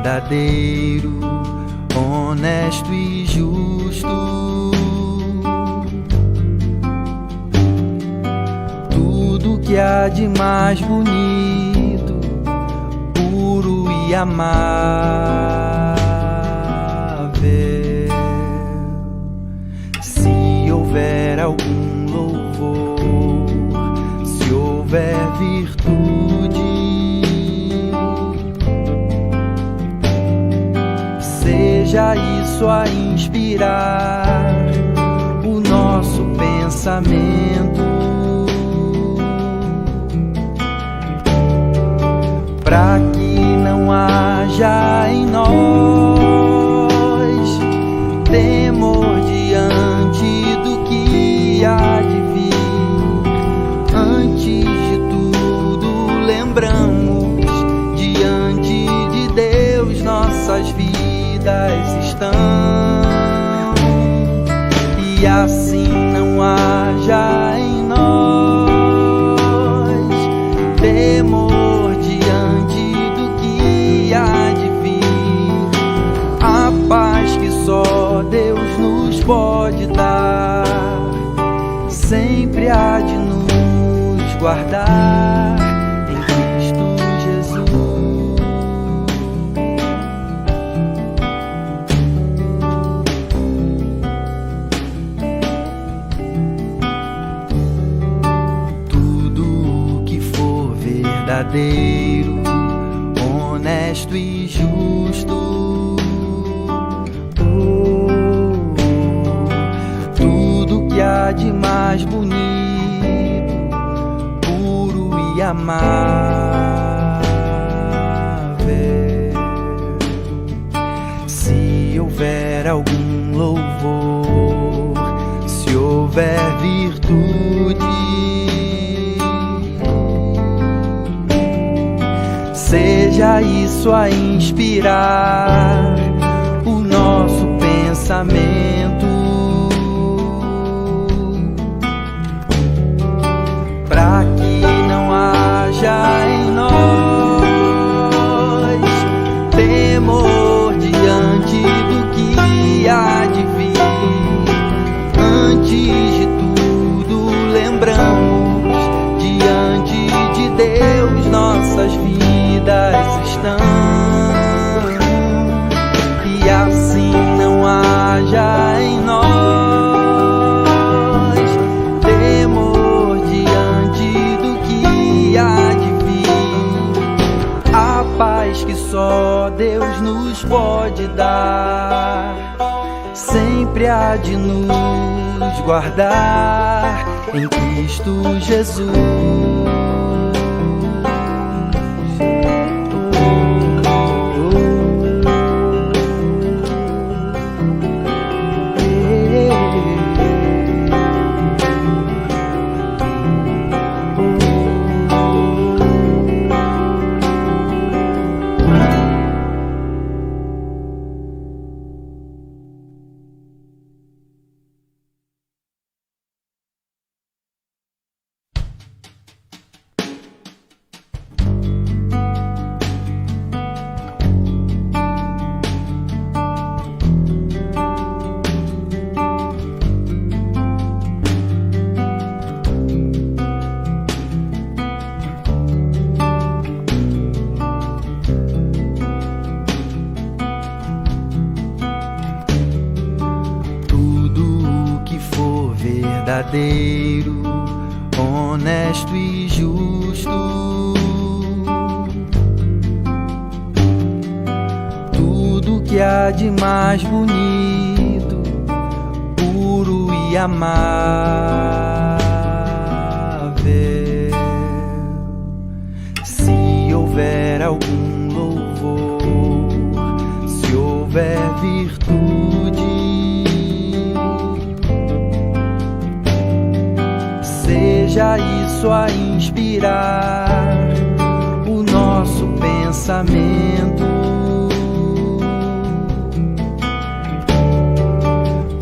verdadeiro, honesto e justo. Tudo que há de mais bonito, puro e amável. Se houver algum louvor, se houver virtude, seja isso a inspirar o nosso pensamento, para que não haja em nós temor diante do que há de vir. Antes de tudo, lembramos, diante de Deus nossas vidas estão, e assim não haja em nós temor diante do que há de vir. A paz que só Deus nos pode dar sempre há de nos guardar em Cristo Jesus. Tudo que for verdadeiro, honesto e justo, tudo que há de mais bonito, puro e amável. Se houver algum louvor, se houver virtude, seja isso a inspirar o nosso pensamento, para que não haja em nós temor diante do que há de vir. Antes de tudo, lembramos, diante de Deus nossas vidas estão, e assim não haja em nós temor diante do que há de vir. A paz que só Deus nos pode dar sempre há de nos guardar em Cristo Jesus. Verdadeiro, honesto e justo, tudo que há de mais bonito, puro e amável. Se houver algum louvor, se houver virtude, seja isso a inspirar o nosso pensamento,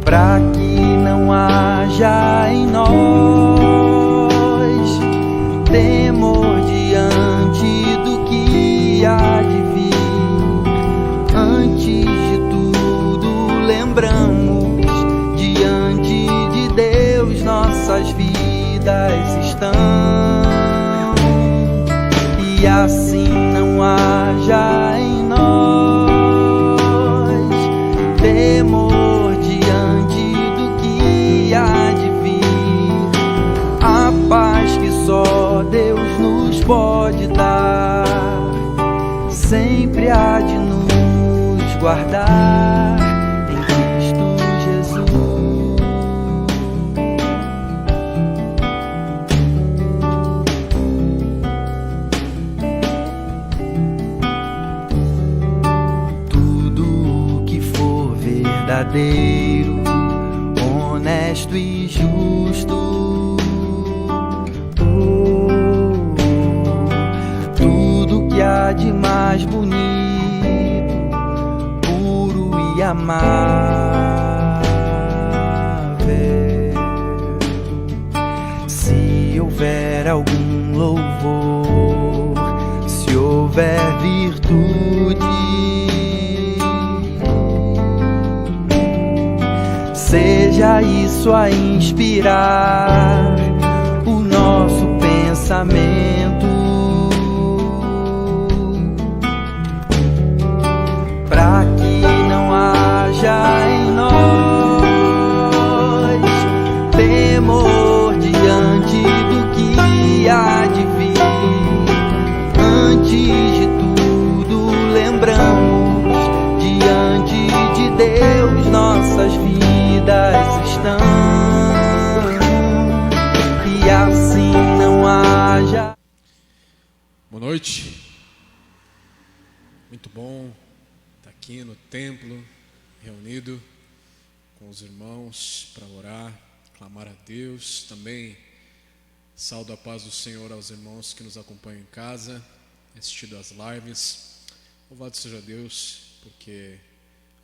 para que não haja em nós temor diante do que há de vir. que assim não haja em nós temor diante do que há de vir, a paz que só Deus nos pode dar, sempre há de nos guardar em Cristo Jesus. Tudo que for verdadeiro, honesto e justo, tudo que há de mais bonito, puro e amável, se houver algum louvor, se houver virtude, seja isso a inspirar o nosso pensamento, para que não haja em nós temor diante do que há de vir. Antes de tudo, lembramos, diante de Deus nossas vidas estão, e assim não haja. Boa noite. Muito bom estar aqui no templo, reunido com os irmãos para orar, clamar a Deus. Também saúdo a paz do Senhor aos irmãos que nos acompanham em casa, assistindo às lives. Louvado seja Deus, porque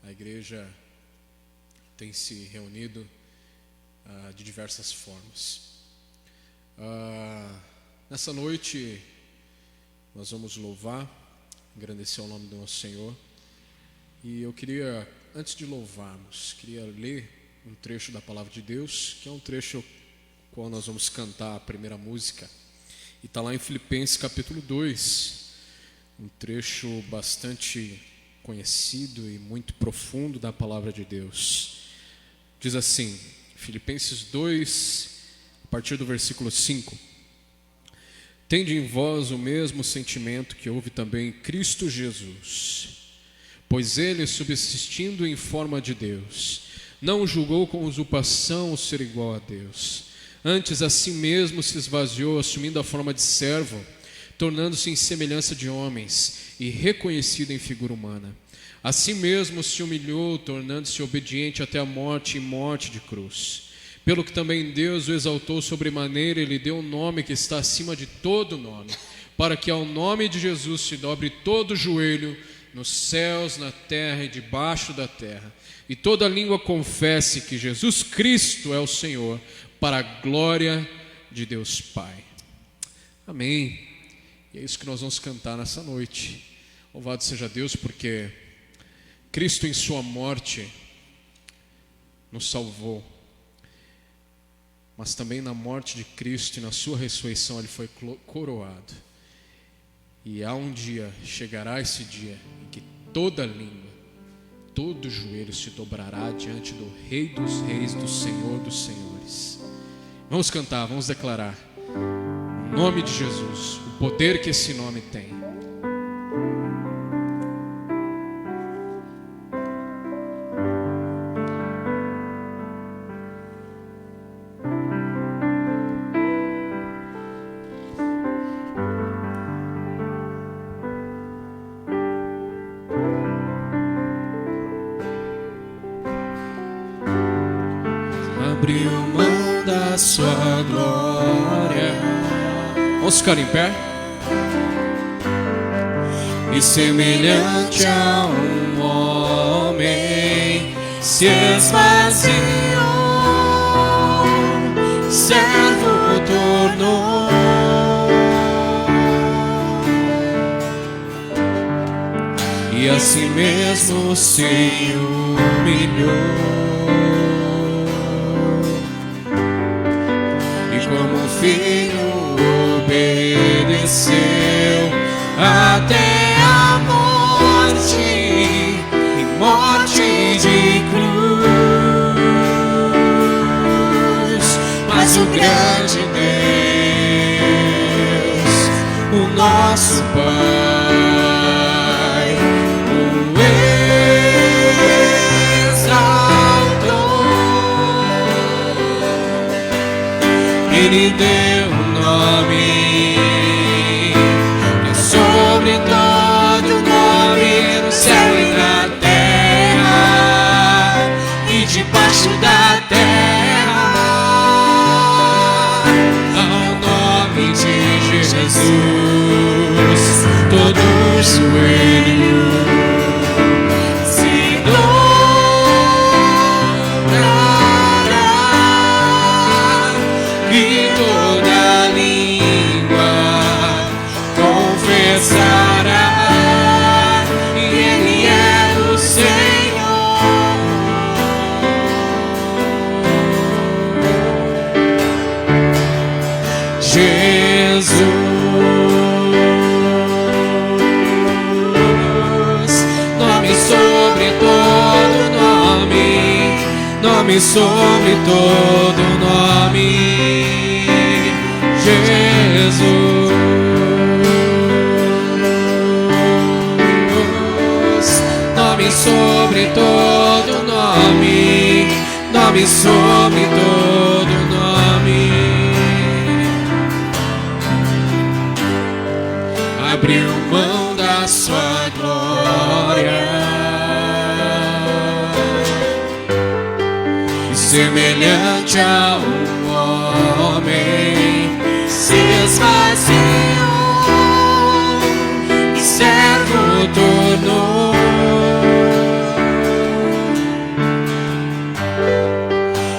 a igreja tem se reunido de diversas formas. Nessa noite nós vamos louvar, engrandecer o nome do nosso Senhor. E eu queria, antes de louvarmos, queria ler um trecho da Palavra de Deus, que é um trecho qual nós vamos cantar a primeira música. E está lá em Filipenses capítulo 2, um trecho bastante conhecido e muito profundo da Palavra de Deus. Diz assim, Filipenses 2, a partir do versículo 5. Tende em vós o mesmo sentimento que houve também em Cristo Jesus, pois ele, subsistindo em forma de Deus, não julgou com usurpação o ser igual a Deus. Antes a si mesmo se esvaziou, assumindo a forma de servo, tornando-se em semelhança de homens e reconhecido em figura humana. A si mesmo se humilhou, tornando-se obediente até a morte e morte de cruz. Pelo que também Deus o exaltou sobremaneira e lhe deu um nome que está acima de todo nome, para que ao nome de Jesus se dobre todo o joelho, nos céus, na terra e debaixo da terra, e toda língua confesse que Jesus Cristo é o Senhor, para a glória de Deus Pai. Amém. E é isso que nós vamos cantar nessa noite. Louvado seja Deus, porque Cristo em sua morte nos salvou, mas também na morte de Cristo e na sua ressurreição ele foi coroado. E há um dia, chegará esse dia, em que toda língua, todo joelho se dobrará diante do Rei dos Reis, do Senhor dos Senhores. Vamos cantar, vamos declarar o nome de Jesus, o poder que esse nome tem. Abriu mão da sua glória. Vamos ficar em pé? E semelhante a um homem se esvaziou, servo tornou. E a si mesmo se humilhou. Como filho obedeceu nosso Pai o exaltou. Ele deu um nome que é sobre todo nome, no céu e na terra e debaixo da terra. Ao nome de Jesus, todo joelho se dobrará e toda língua confessará que Ele é o Senhor. Jesus, nome sobre todo nome, nome sobre todo nome. Jesus, nome sobre todo nome, nome sobre todo nome. Abriu mão da sua glória e semelhante a um homem se esvaziou e servo tornou.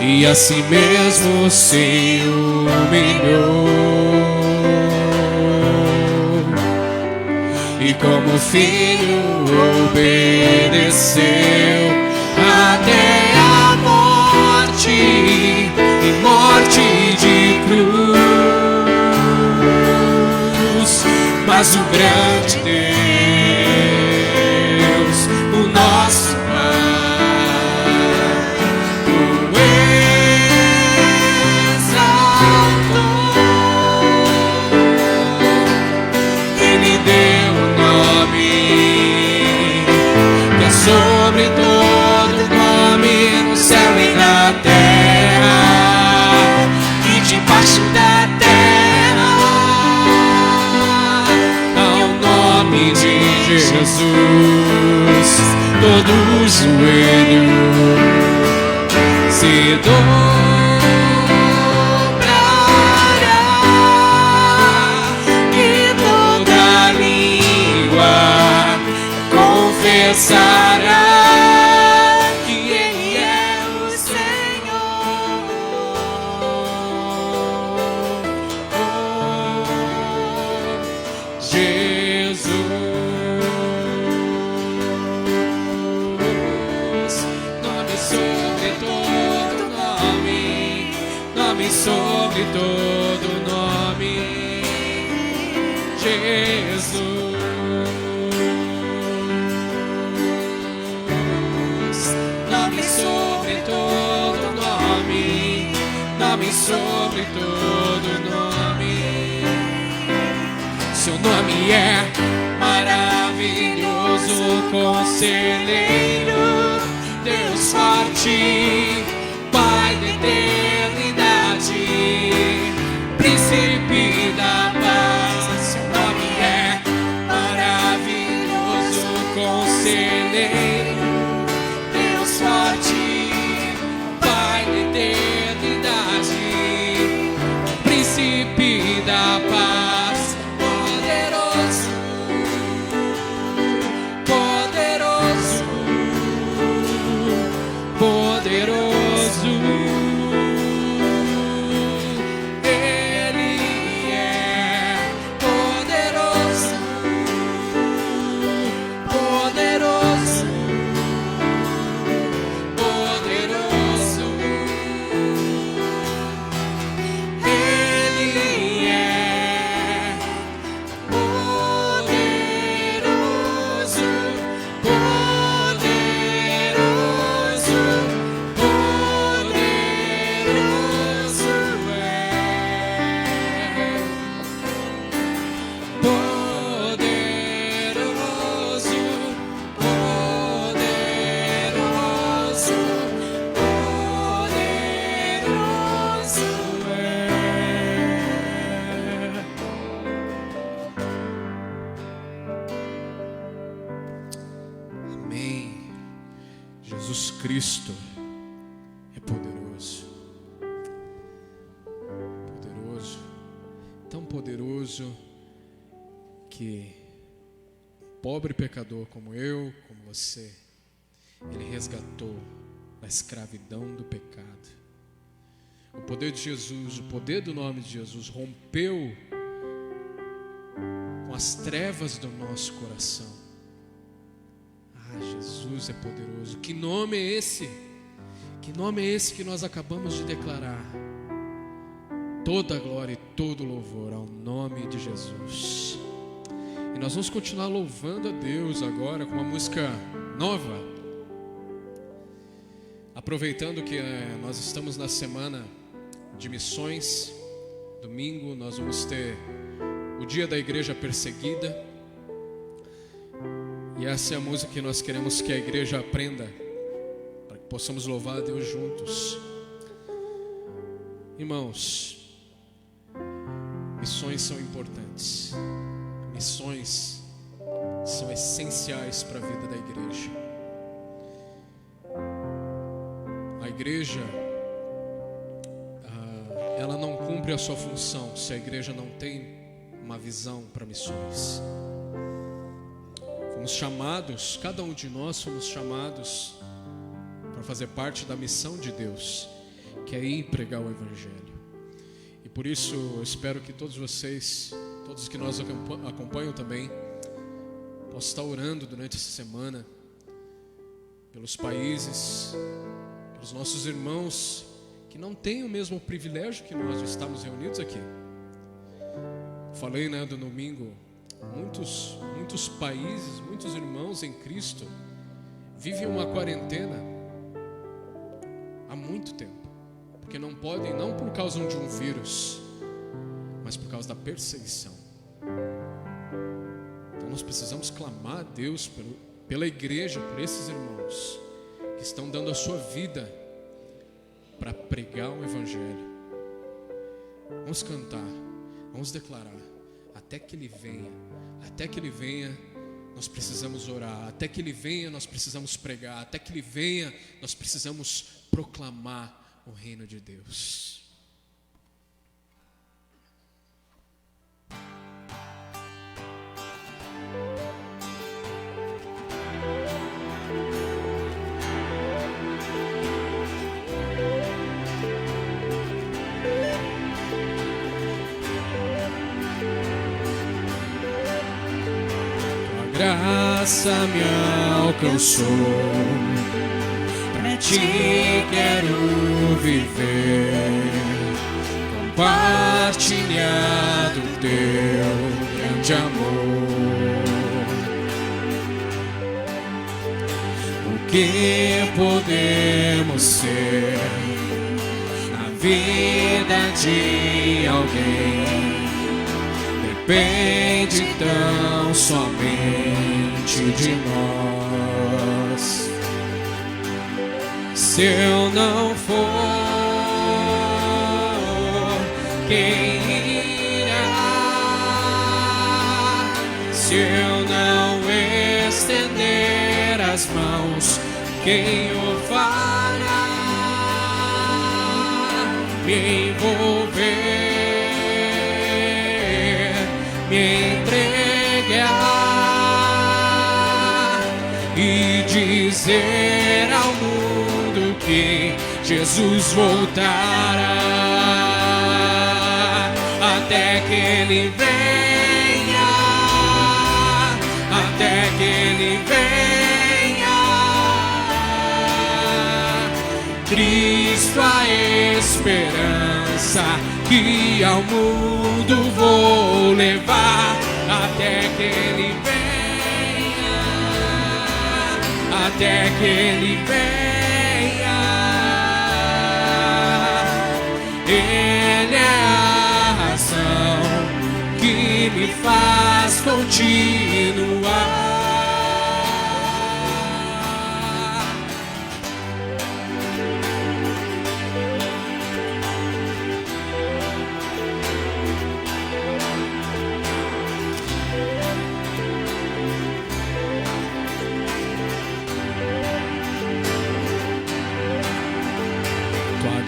E a si mesmo se humilhou e como filho obedeceu até a morte e morte de cruz. Mas o grande Deus, o nosso Pai, o exaltou. Ele deu sobre todo nome, no céu e na terra e debaixo da terra. Ao nome de Jesus, todo joelho se dobrará e toda língua confessará que Ele é o Senhor. Jesus, nome sobre todo nome, nome sobre todo nome. Jesus, nome sobre todo nome, nome sobre todo nome. Seu nome é maravilhoso, conselheiro, Deus forte, Pai da eternidade, príncipe da paz. Seu nome é maravilhoso, conselheiro, Deus forte, Pai da eternidade, príncipe da paz, poderoso, poderoso, poderoso. Jesus Cristo é poderoso. Poderoso. Tão poderoso que pobre pecador como eu, como você, Ele resgatou da escravidão do pecado. O poder de Jesus, o poder do nome de Jesus rompeu com as trevas do nosso coração. Ah, Jesus é poderoso. Que nome é esse? Que nome é esse que nós acabamos de declarar? Toda glória e todo louvor ao nome de Jesus. E nós vamos continuar louvando a Deus agora com uma música nova. Aproveitando que nós estamos na semana de missões, domingo nós vamos ter o dia da igreja perseguida. E essa é a música que nós queremos que a igreja aprenda, para que possamos louvar a Deus juntos. Irmãos, missões são importantes. Missões são essenciais para a vida da igreja. A igreja, ela não cumpre a sua função se a igreja não tem uma visão para missões. Fomos chamados, cada um de nós fomos chamados para fazer parte da missão de Deus, que é ir pregar o Evangelho. E por isso eu espero que todos vocês, todos que nós acompanham também, possam estar orando durante essa semana pelos países, pelos nossos irmãos que não têm o mesmo privilégio que nós de estarmos reunidos aqui. Falei, no domingo, muitos países, muitos irmãos em Cristo vivem uma quarentena há muito tempo, porque não podem, não por causa de um vírus, mas por causa da perseguição. Então nós precisamos clamar a Deus pela igreja, por esses irmãos que estão dando a sua vida para pregar o Evangelho. Vamos cantar, vamos declarar, até que Ele venha, nós precisamos orar, até que Ele venha, nós precisamos pregar, até que Ele venha, nós precisamos proclamar o reino de Deus. Graça me alcançou, pra ti quero viver, compartilhar do teu grande amor. O que podemos ser na vida de alguém depende tão somente de nós. Se eu não for, quem irá? Se eu não estender as mãos, quem o fará? Me envolver, me entregar e dizer ao mundo que Jesus voltará, até que Ele venha, até que Ele venha. Cristo a esperança que ao mundo vou levar, até que Ele venha, até que Ele venha. Ele é a razão que me faz continuar.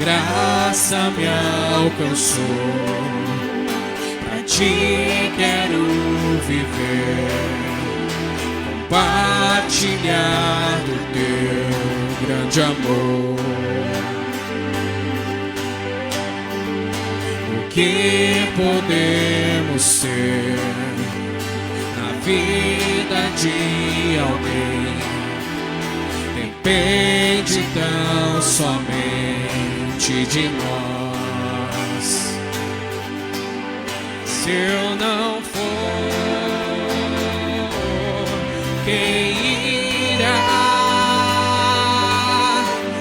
graça me alcançou. Pra ti quero viver, compartilhar do teu grande amor. O que podemos ser na vida de alguém depende tão somente de nós. Se eu não for, quem irá?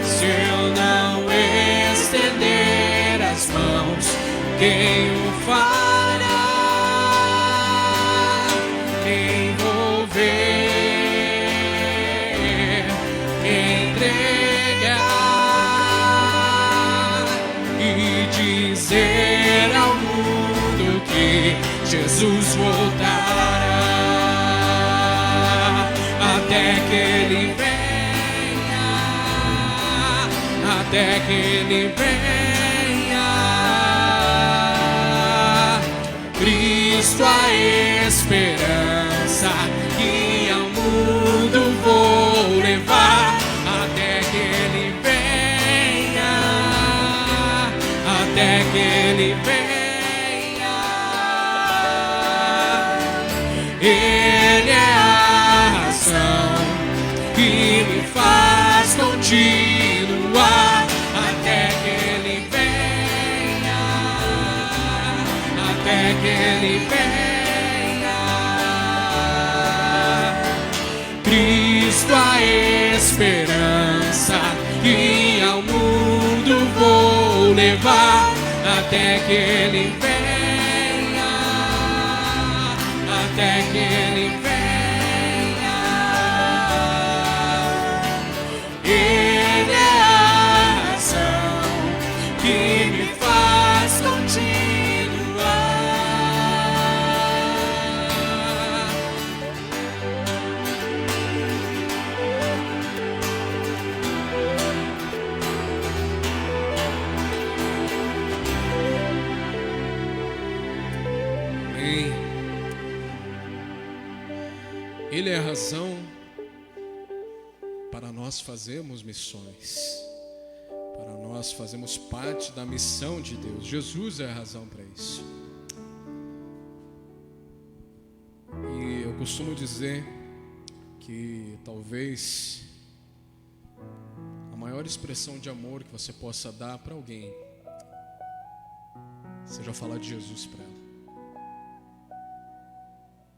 Se eu não estender as mãos, quem o fará? Envolver, entregar e dizer ao mundo que Jesus voltará, até que Ele venha, até que Ele venha. Cristo a esperança que ao mundo vou levar, até que Ele venha, até que Ele venha. Ele é a razão que me faz continuar, até que Ele venha, até que Ele venha. Cristo a esperança que ao mundo vou levar, até que Ele venha, até que Ele venha. Ele é a razão que me faz continuar. Amém. Ele é a razão para nós fazermos missões, para nós fazermos parte da missão de Deus. Jesus é a razão para isso. E eu costumo dizer que talvez a maior expressão de amor que você possa dar para alguém seja falar de Jesus para ela,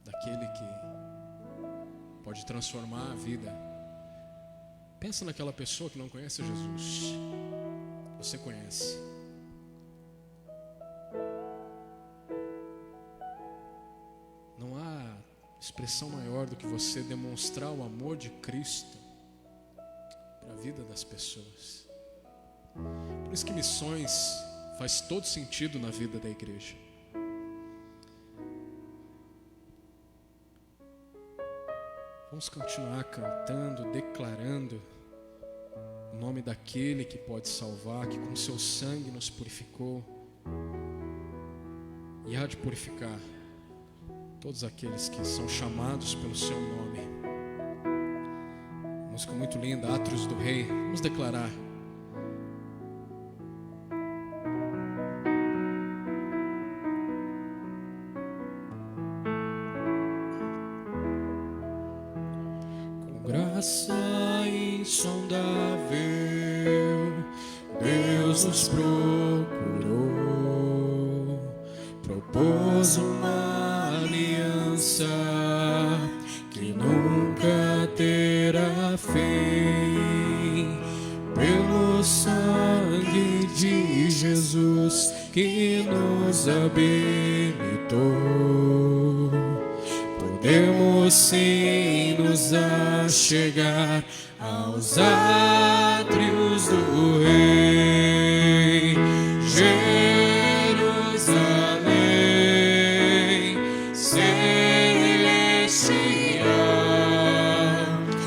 daquele que pode transformar a vida. Pensa naquela pessoa que não conhece Jesus. Você conhece. Não há expressão maior do que você demonstrar o amor de Cristo para a vida das pessoas. Por isso que missões faz todo sentido na vida da igreja. Vamos continuar cantando, declarando o nome daquele que pode salvar, que com seu sangue nos purificou e há de purificar todos aqueles que são chamados pelo seu nome. Música muito linda, Atos do Rei. Vamos declarar. Graça insondável, Deus nos procurou, propôs uma aliança que nunca terá fim. Pelo sangue de Jesus que nos habilitou, podemos sim nos achegar aos átrios do Rei. Jerusalém celestial,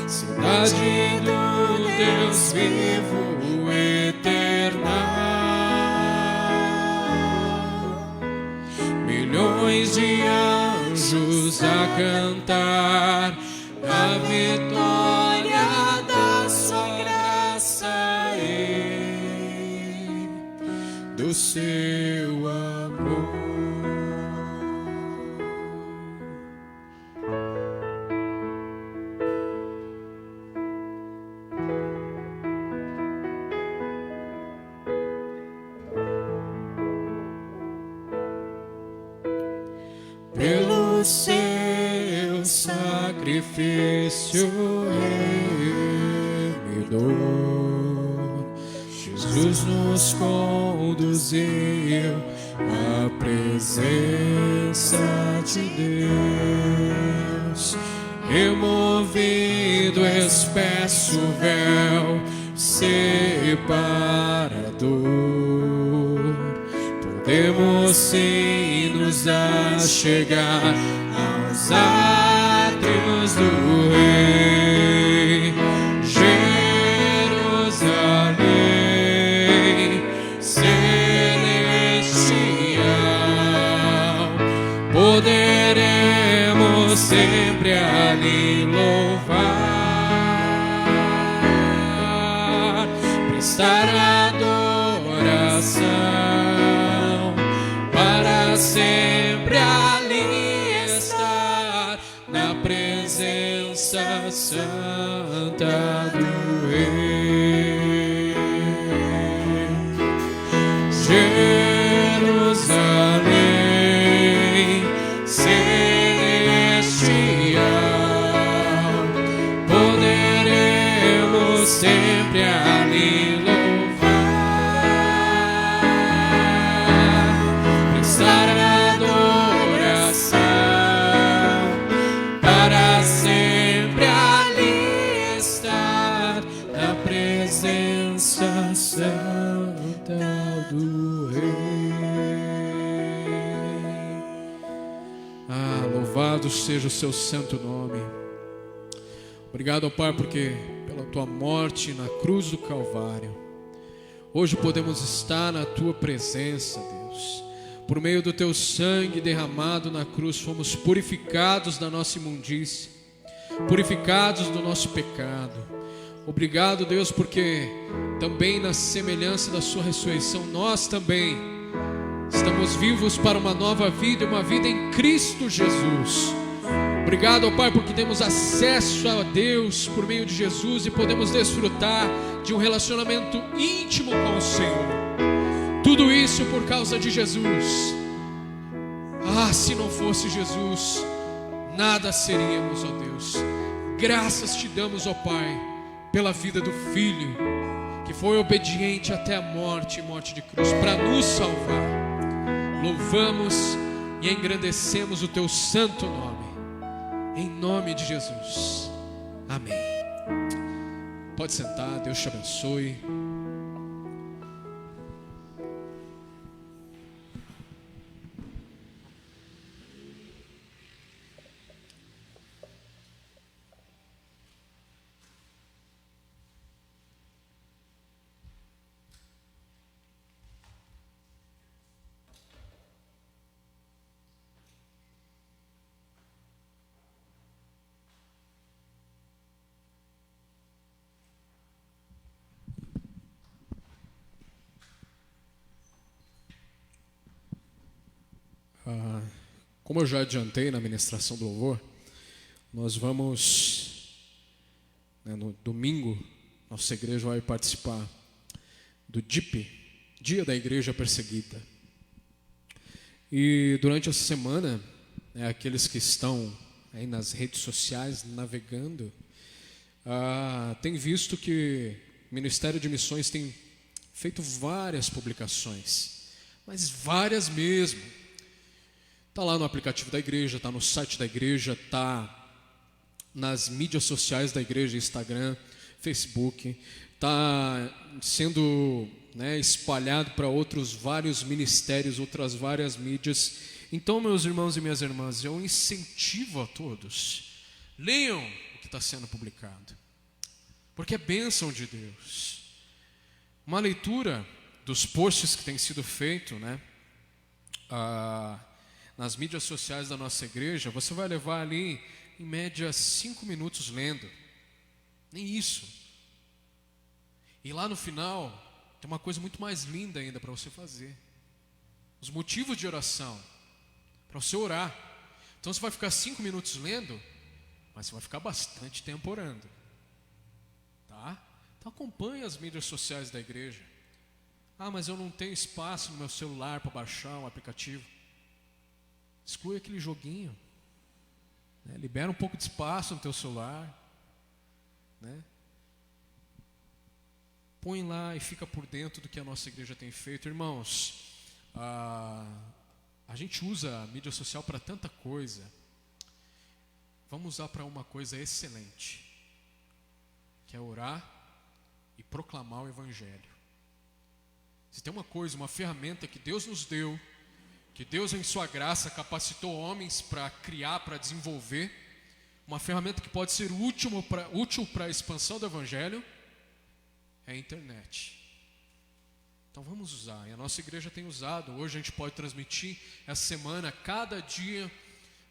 cidade do Deus vivo eterna. milhares de anjos a cantar a vitória da sua graça e do seu amor. Pelo seu sacrifício remidor, Jesus nos conduziu à presença de Deus. Removido espesso véu separador, podemos sim nos achegar aos átrios do Rei. Jerusalém celestial, poderemos sempre ali louvar, prestar adoração, sempre ali estar na presença santa do Rei. Jerusalém celestial, poderemos sempre ali louvar, prestar adoração, para sempre ali estar na presença santa do Rei. Ah, louvado seja o seu santo nome. Obrigado, ó Pai, porque pela tua morte na cruz do Calvário, hoje podemos estar na tua presença, Deus. Por meio do teu sangue derramado na cruz, fomos purificados da nossa imundícia, purificados do nosso pecado. Obrigado, Deus, porque também na semelhança da sua ressurreição, nós também estamos vivos para uma nova vida, uma vida em Cristo Jesus. Obrigado, ó Pai, porque temos acesso a Deus por meio de Jesus e podemos desfrutar de um relacionamento íntimo com o Senhor. Tudo isso por causa de Jesus. Ah, se não fosse Jesus, nada seríamos, ó Deus. Graças te damos, ó Pai, pela vida do Filho, que foi obediente até a morte e morte de cruz, para nos salvar. Louvamos e engrandecemos o teu santo nome, em nome de Jesus. Amém. Pode sentar, Deus te abençoe. Como eu já adiantei na ministração do louvor, nós vamos, no domingo, nossa igreja vai participar do DIP, Dia da Igreja Perseguida. E durante essa semana, aqueles que estão aí nas redes sociais navegando, têm visto que o Ministério de Missões tem feito várias publicações, mas várias mesmo. Está lá no aplicativo da igreja, está no site da igreja, está nas mídias sociais da igreja, Instagram, Facebook, está sendo espalhado para outros vários ministérios, outras várias mídias. Então, meus irmãos e minhas irmãs, eu incentivo a todos, leiam o que está sendo publicado, porque é bênção de Deus. Uma leitura dos posts que tem sido feito, nas mídias sociais da nossa igreja, você vai levar ali, em média, 5 minutos lendo. Nem isso. E lá no final, tem uma coisa muito mais linda ainda para você fazer. Os motivos de oração, para você orar. Então você vai ficar 5 minutos lendo, mas você vai ficar bastante tempo orando. Tá? Então acompanhe as mídias sociais da igreja. Ah, mas eu não tenho espaço no meu celular para baixar um aplicativo. Exclui aquele joguinho, né? Libera um pouco de espaço no teu celular, né? Põe lá e fica por dentro do que a nossa igreja tem feito. Irmãos, a gente usa a mídia social para tanta coisa. Vamos usar para uma coisa excelente, que é orar e proclamar o Evangelho. Se tem uma coisa, uma ferramenta que Deus nos deu, que Deus em sua graça capacitou homens para criar, para desenvolver, uma ferramenta que pode ser útil para a expansão do Evangelho, é a internet. Então vamos usar, e a nossa igreja tem usado. Hoje a gente pode transmitir essa semana, cada dia,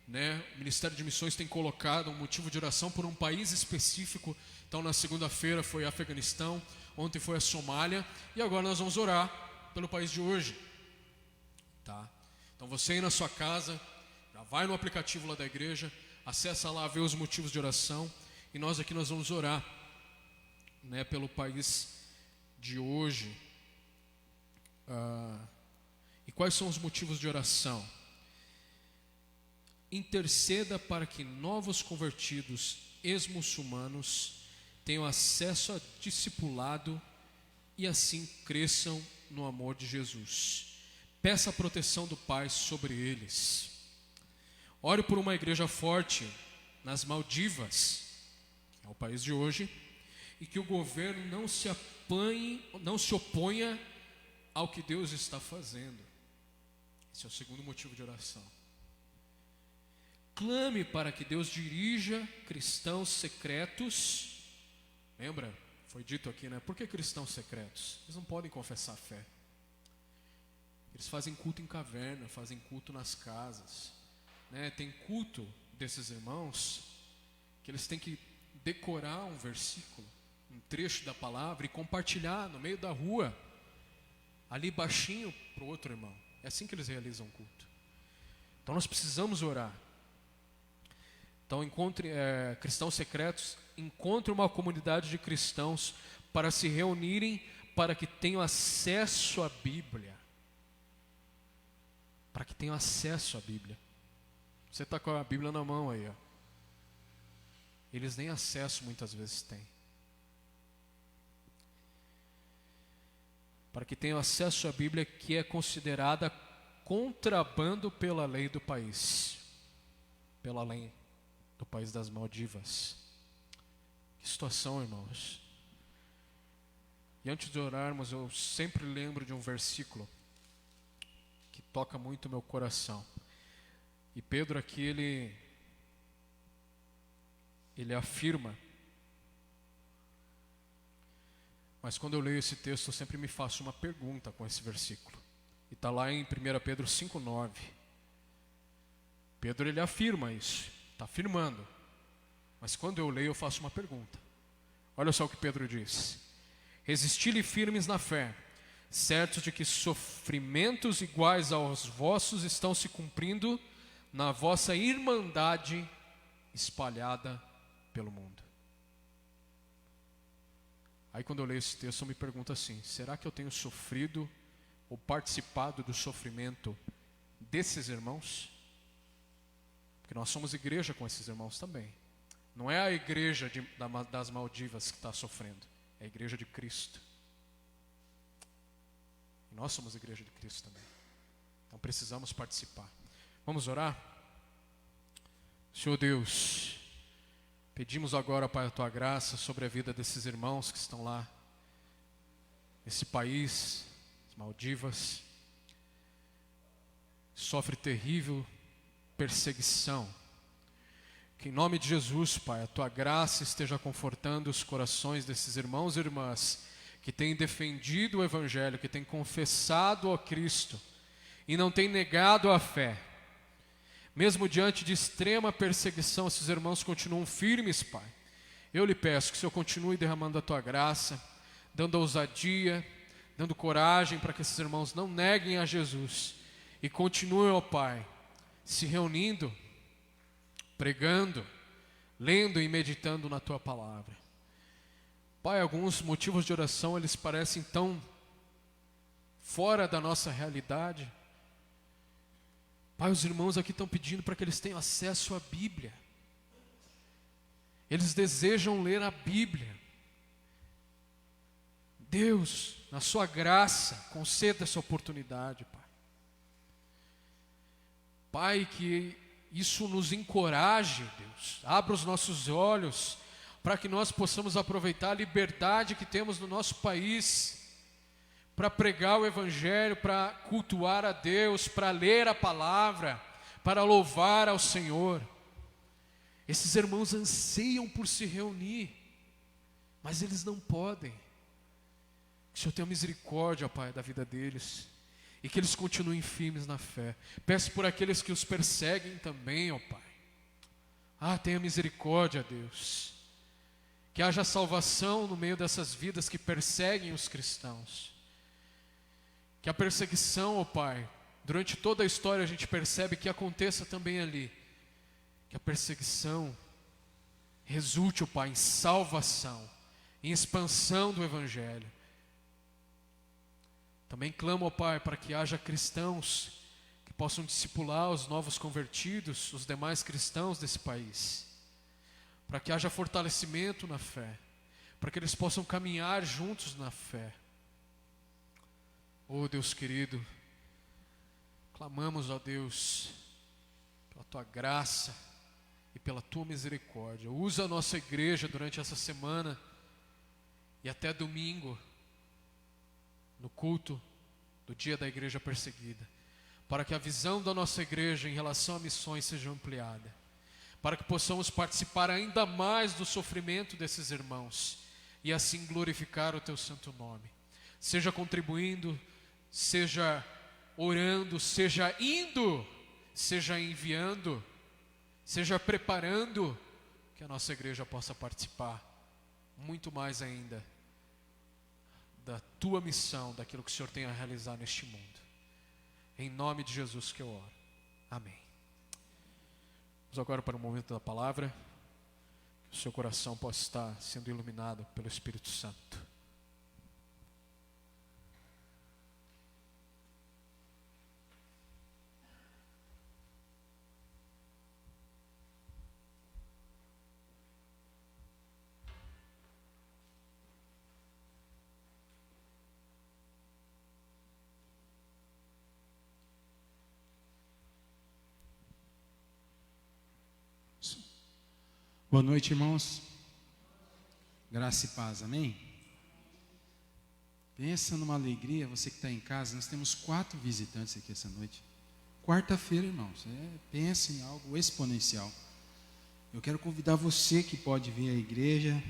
né, o Ministério de Missões tem colocado um motivo de oração por um país específico. Então na segunda-feira foi Afeganistão, ontem foi a Somália, e agora nós vamos orar pelo país de hoje. Tá? Então você aí na sua casa, já vai no aplicativo lá da igreja, acessa lá, vê os motivos de oração, e nós aqui nós vamos orar, né, pelo país de hoje. E quais são os motivos de oração? Interceda para que novos convertidos ex-muçulmanos tenham acesso a discipulado e assim cresçam no amor de Jesus. Peça a proteção do Pai sobre eles. Ore por uma igreja forte nas Maldivas, que é o país de hoje, e que o governo não se oponha ao que Deus está fazendo. Esse é o segundo motivo de oração. Clame para que Deus dirija cristãos secretos. Lembra? Foi dito aqui, né? Por que cristãos secretos? Eles não podem confessar a fé. Eles fazem culto em caverna, fazem culto nas casas, né? Tem culto desses irmãos que eles têm que decorar um versículo, um trecho da palavra e compartilhar no meio da rua, ali baixinho para o outro irmão. É assim que eles realizam o culto. Então nós precisamos orar. Então encontre cristãos secretos, encontre uma comunidade de cristãos para se reunirem, para que tenham acesso à Bíblia. Para que tenham acesso à Bíblia. Você está com a Bíblia na mão aí, ó. Eles nem acesso muitas vezes têm. Para que tenham acesso à Bíblia, que é considerada contrabando pela lei do país. Pela lei do país das Maldivas. Que situação, irmãos. E antes de orarmos, eu sempre lembro de um versículo que toca muito o meu coração. E Pedro aqui, ele afirma, mas quando eu leio esse texto, eu sempre me faço uma pergunta com esse versículo. E está lá em 1 Pedro 5,9. Pedro, ele afirma isso, está afirmando. Mas quando eu leio, eu faço uma pergunta. Olha só o que Pedro diz. Resisti-lhe firmes na fé, certos de que sofrimentos iguais aos vossos estão se cumprindo na vossa irmandade espalhada pelo mundo. Aí quando eu leio esse texto, eu me pergunto assim: será que eu tenho sofrido ou participado do sofrimento desses irmãos? Porque nós somos igreja com esses irmãos também. Não é a igreja das Maldivas que está sofrendo, é a igreja de Cristo. E nós somos a igreja de Cristo também. Então precisamos participar. Vamos orar? Senhor Deus, pedimos agora, Pai, a Tua graça sobre a vida desses irmãos que estão lá, nesse país, as Maldivas, sofre terrível perseguição. Que em nome de Jesus, Pai, a Tua graça esteja confortando os corações desses irmãos e irmãs que têm defendido o Evangelho, que têm confessado a Cristo e não têm negado a fé. Mesmo diante de extrema perseguição, esses irmãos continuam firmes, Pai. Eu lhe peço que o Senhor continue derramando a Tua graça, dando ousadia, dando coragem para que esses irmãos não neguem a Jesus e continuem, ó Pai, se reunindo, pregando, lendo e meditando na Tua palavra. Pai, alguns motivos de oração, eles parecem tão fora da nossa realidade. Pai, os irmãos aqui estão pedindo para que eles tenham acesso à Bíblia. Eles desejam ler a Bíblia. Deus, na sua graça, conceda essa oportunidade, Pai. Pai, que isso nos encoraje, Deus. Abra os nossos olhos para que nós possamos aproveitar a liberdade que temos no nosso país para pregar o Evangelho, para cultuar a Deus, para ler a palavra, para louvar ao Senhor. Esses irmãos anseiam por se reunir, mas eles não podem. Que o Senhor tenha misericórdia, Pai, da vida deles, e que eles continuem firmes na fé. Peço por aqueles que os perseguem também, ó Pai. Tenha misericórdia, Deus. Que haja salvação no meio dessas vidas que perseguem os cristãos. Que a perseguição, ó Pai, durante toda a história a gente percebe que aconteça também ali. Que a perseguição resulte, ó Pai, em salvação, em expansão do Evangelho. Também clamo, ó Pai, para que haja cristãos que possam discipular os novos convertidos, os demais cristãos desse país. Para que haja fortalecimento na fé, para que eles possam caminhar juntos na fé. Oh Deus querido, clamamos, ó Deus, pela Tua graça e pela Tua misericórdia. Usa a nossa igreja durante essa semana e até domingo, no culto do dia da igreja perseguida, para que a visão da nossa igreja em relação a missões seja ampliada, para que possamos participar ainda mais do sofrimento desses irmãos e assim glorificar o Teu santo nome, seja contribuindo, seja orando, seja indo, seja enviando, seja preparando, que a nossa igreja possa participar muito mais ainda da Tua missão, daquilo que o Senhor tem a realizar neste mundo. Em nome de Jesus que eu oro. Amém. Vamos agora para o momento da palavra. Que o seu coração possa estar sendo iluminado pelo Espírito Santo. Boa noite, irmãos. Graça e paz, amém? Pensa numa alegria, você que está em casa. Nós temos 4 visitantes aqui essa noite. Quarta-feira, irmãos. Pensa em algo exponencial. Eu quero convidar você que pode vir à igreja.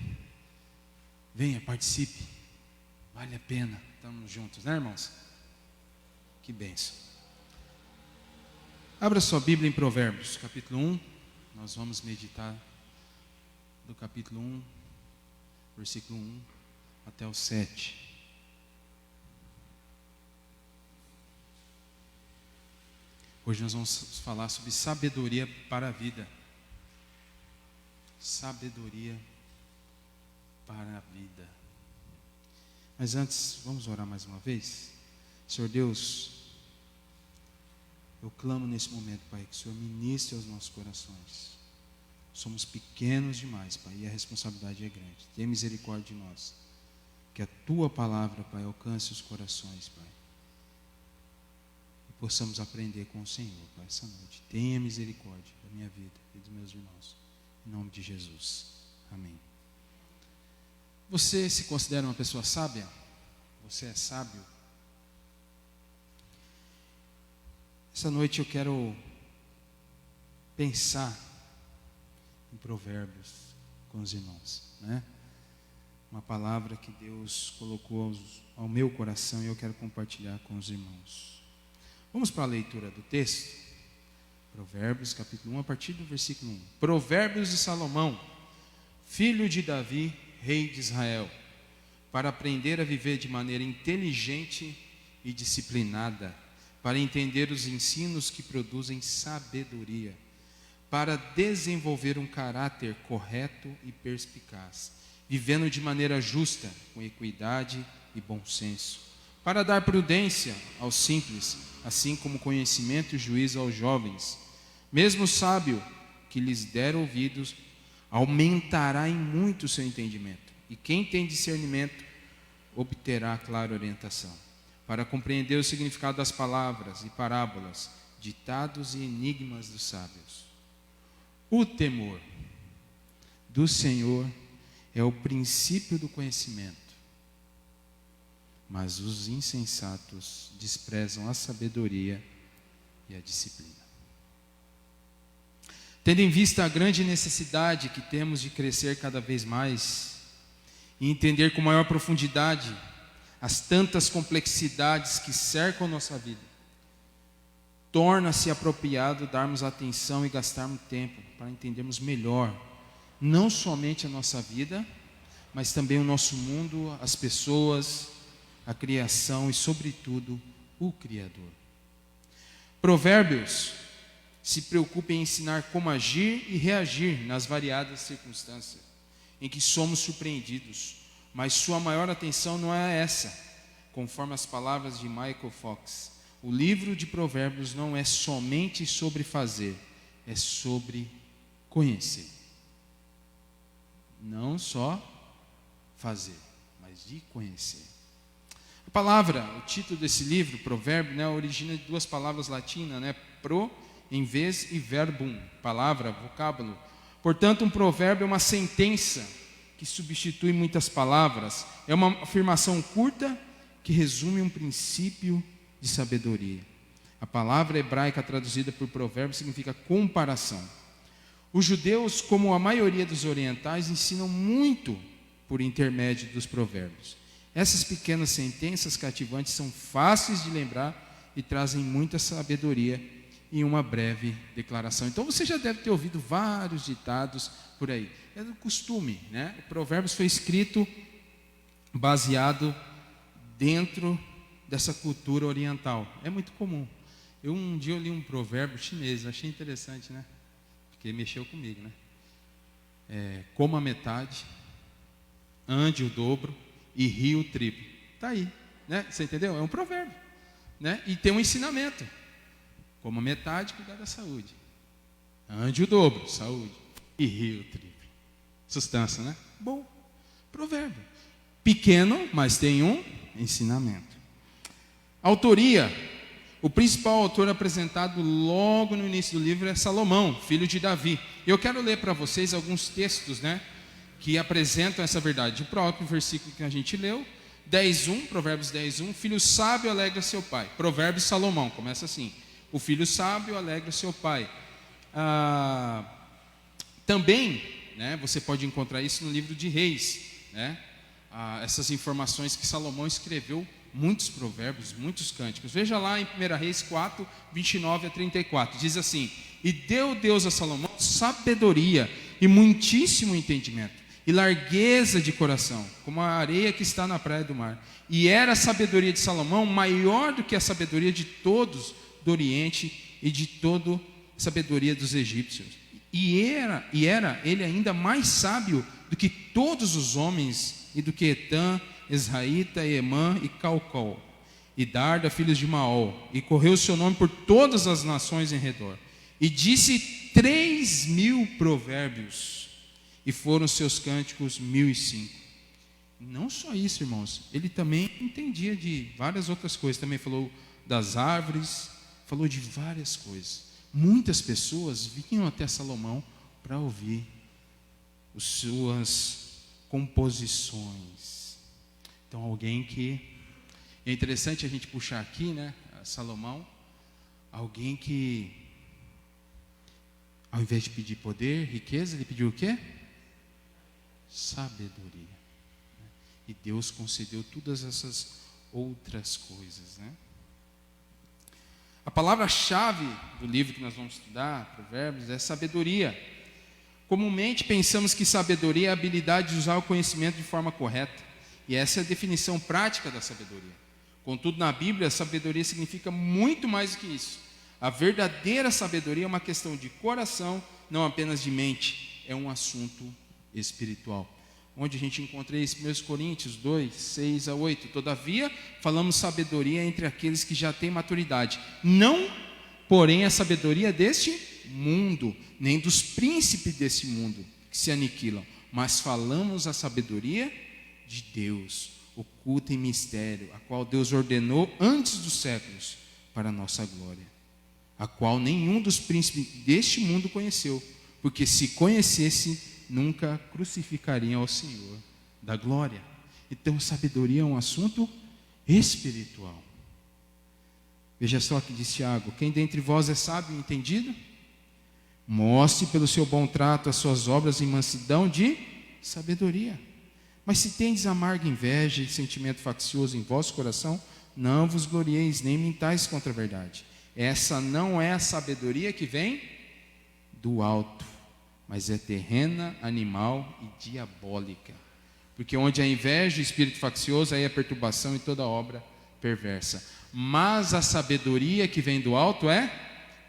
Venha, participe. Vale a pena. Estamos juntos, né, irmãos? Que bênção. Abra sua Bíblia em Provérbios, capítulo 1. Nós vamos meditar do capítulo 1, versículo 1 até o 7. Hoje nós vamos falar sobre sabedoria para a vida. Sabedoria para a vida. Mas antes, vamos orar mais uma vez? Senhor Deus, eu clamo nesse momento, Pai, que o Senhor ministre aos nossos corações. Somos pequenos demais, Pai, e a responsabilidade é grande. Tenha misericórdia de nós. Que a Tua palavra, Pai, alcance os corações, Pai. E possamos aprender com o Senhor, Pai, essa noite. Tenha misericórdia da minha vida e dos meus irmãos. Em nome de Jesus. Amém. Você se considera uma pessoa sábia? Você é sábio? Essa noite eu quero pensar em Provérbios com os irmãos, né? Uma palavra que Deus colocou ao meu coração e eu quero compartilhar com os irmãos. Vamos para a leitura do texto. Provérbios capítulo 1, a partir do versículo 1. Provérbios de Salomão, filho de Davi, rei de Israel, para aprender a viver de maneira inteligente e disciplinada, para entender os ensinos que produzem sabedoria, para desenvolver um caráter correto e perspicaz, vivendo de maneira justa, com equidade e bom senso, para dar prudência aos simples, assim como conhecimento e juízo aos jovens. Mesmo o sábio que lhes der ouvidos, aumentará em muito o seu entendimento, e quem tem discernimento obterá clara orientação, para compreender o significado das palavras e parábolas, ditados e enigmas dos sábios. O temor do Senhor é o princípio do conhecimento, mas os insensatos desprezam a sabedoria e a disciplina. Tendo em vista a grande necessidade que temos de crescer cada vez mais e entender com maior profundidade as tantas complexidades que cercam nossa vida, torna-se apropriado darmos atenção e gastarmos tempo para entendermos melhor, não somente a nossa vida, mas também o nosso mundo, as pessoas, a criação e, sobretudo, o Criador. Provérbios se preocupa em ensinar como agir e reagir nas variadas circunstâncias em que somos surpreendidos, mas sua maior atenção não é essa. Conforme as palavras de Michael Fox, o livro de Provérbios não é somente sobre fazer, é sobre conhecer. Não só fazer, mas de conhecer. A palavra, o título desse livro, Provérbio, origina de duas palavras latinas, pro, em vez, e verbum, palavra, vocábulo. Portanto, um provérbio é uma sentença que substitui muitas palavras. É uma afirmação curta que resume um princípio de sabedoria. A palavra hebraica traduzida por provérbio significa comparação. Os judeus, como a maioria dos orientais, ensinam muito por intermédio dos provérbios. Essas pequenas sentenças cativantes são fáceis de lembrar e trazem muita sabedoria em uma breve declaração. Então você já deve ter ouvido vários ditados por aí. É do costume, O Provérbios foi escrito baseado dentro dessa cultura oriental. É muito comum. Um dia eu li um provérbio chinês, achei interessante, Porque mexeu comigo, coma a metade, ande o dobro e ria o triplo. Está aí, Você entendeu? É um provérbio, E tem um ensinamento. Coma a metade, cuidar da saúde. Ande o dobro, saúde. E ria o triplo. Substância, Bom, provérbio. Pequeno, mas tem um ensinamento. Autoria. O principal autor apresentado logo no início do livro é Salomão, filho de Davi. Eu quero ler para vocês alguns textos, que apresentam essa verdade. O próprio versículo que a gente leu, 10:1, Provérbios 10:1, filho sábio alegra seu pai. Provérbios Salomão, começa assim: o filho sábio alegra seu pai. Também, você pode encontrar isso no livro de Reis, essas informações que Salomão escreveu, muitos provérbios, muitos cânticos. Veja lá em 1 Reis 4, 29 a 34, diz assim: e deu Deus a Salomão sabedoria e muitíssimo entendimento, e largueza de coração, como a areia que está na praia do mar. E era a sabedoria de Salomão maior do que a sabedoria de todos do Oriente e de toda a sabedoria dos egípcios. E era ele ainda mais sábio do que todos os homens, e do que Etã, Esraíta, Emã e Calcol, e Darda, filhos de Maol, e correu o seu nome por todas as nações em redor. E disse 3.000 provérbios, e foram seus cânticos 1.005. Não só isso, irmãos, ele também entendia de várias outras coisas, também falou das árvores, falou de várias coisas. Muitas pessoas vinham até Salomão para ouvir as suas composições. Então, alguém que... É interessante a gente puxar aqui, Salomão, alguém que, ao invés de pedir poder, riqueza, ele pediu o quê? Sabedoria. E Deus concedeu todas essas outras coisas, A palavra-chave do livro que nós vamos estudar, Provérbios, é sabedoria. Comumente pensamos que sabedoria é a habilidade de usar o conhecimento de forma correta. E essa é a definição prática da sabedoria. Contudo, na Bíblia, a sabedoria significa muito mais do que isso. A verdadeira sabedoria é uma questão de coração, não apenas de mente. É um assunto espiritual. Onde a gente encontra isso? 1 Coríntios 2, 6 a 8. Todavia, falamos sabedoria entre aqueles que já têm maturidade. Não, porém, a sabedoria deste mundo, nem dos príncipes desse mundo, que se aniquilam. Mas falamos a sabedoria de Deus, oculta em mistério, a qual Deus ordenou antes dos séculos, para a nossa glória. A qual nenhum dos príncipes deste mundo conheceu, porque se conhecesse, nunca crucificariam ao Senhor da glória. Então, sabedoria é um assunto espiritual. Veja só o que diz Tiago: quem dentre vós é sábio e entendido? Mostre pelo seu bom trato as suas obras em mansidão de sabedoria. Mas se tendes amarga inveja e sentimento faccioso em vosso coração, não vos glorieis, nem mintais contra a verdade. Essa não é a sabedoria que vem do alto, mas é terrena, animal e diabólica. Porque onde há inveja e espírito faccioso, aí é perturbação e toda obra perversa. Mas a sabedoria que vem do alto é,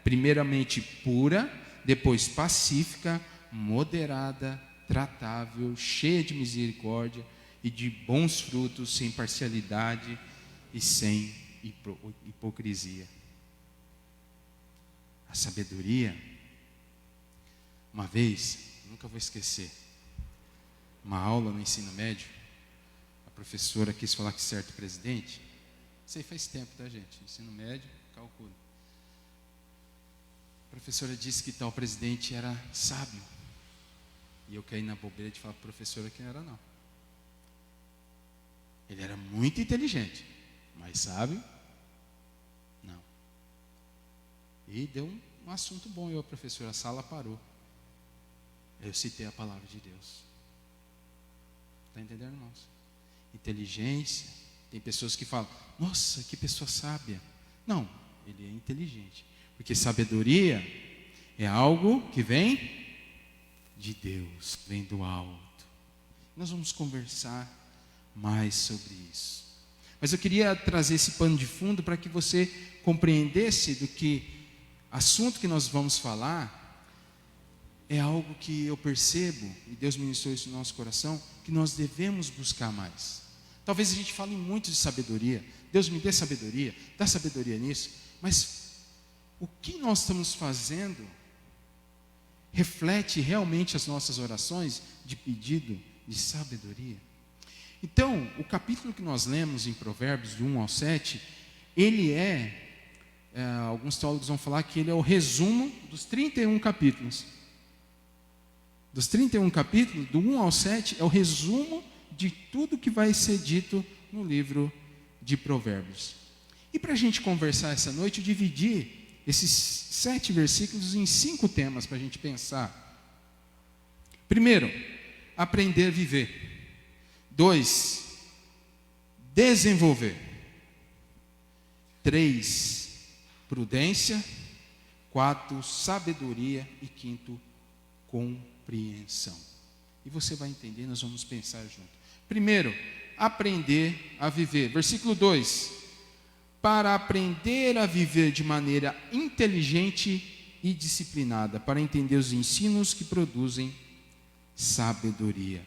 primeiramente, pura, depois pacífica, moderada, tratável, cheia de misericórdia e de bons frutos, sem parcialidade e sem hipocrisia. A sabedoria, uma vez, nunca vou esquecer, uma aula no ensino médio, a professora quis falar que certo presidente, isso aí faz tempo, tá, gente? Ensino médio, calcula. A professora disse que tal presidente era sábio. E eu caí na bobeira de falar para a professora que não era, não. Ele era muito inteligente, mas sábio, não. E deu um assunto bom, a professora, a sala parou. Eu citei a palavra de Deus. Está entendendo, irmãos? Inteligência. Tem pessoas que falam: nossa, que pessoa sábia. Não, ele é inteligente. Porque sabedoria é algo que vem de Deus, vem do alto. Nós vamos conversar mais sobre isso. Mas eu queria trazer esse pano de fundo para que você compreendesse do que assunto que nós vamos falar é algo que eu percebo, e Deus ministrou isso no nosso coração, que nós devemos buscar mais. Talvez a gente fale muito de sabedoria. Deus me dê sabedoria, dá sabedoria nisso. Mas o que nós estamos fazendo reflete realmente as nossas orações de pedido de sabedoria? Então, o capítulo que nós lemos em Provérbios, do 1 ao 7, ele alguns teólogos vão falar que ele é o resumo dos 31 capítulos. Dos 31 capítulos, do 1 ao 7, é o resumo de tudo que vai ser dito no livro de Provérbios. E para a gente conversar essa noite, eu dividi esses 7 versículos em 5 temas para a gente pensar. Primeiro, aprender a viver. 2, desenvolver. 3, prudência. 4, sabedoria. E 5, compreensão. E você vai entender, nós vamos pensar junto. Primeiro, aprender a viver. Versículo 2: para aprender a viver de maneira inteligente e disciplinada, para entender os ensinos que produzem sabedoria.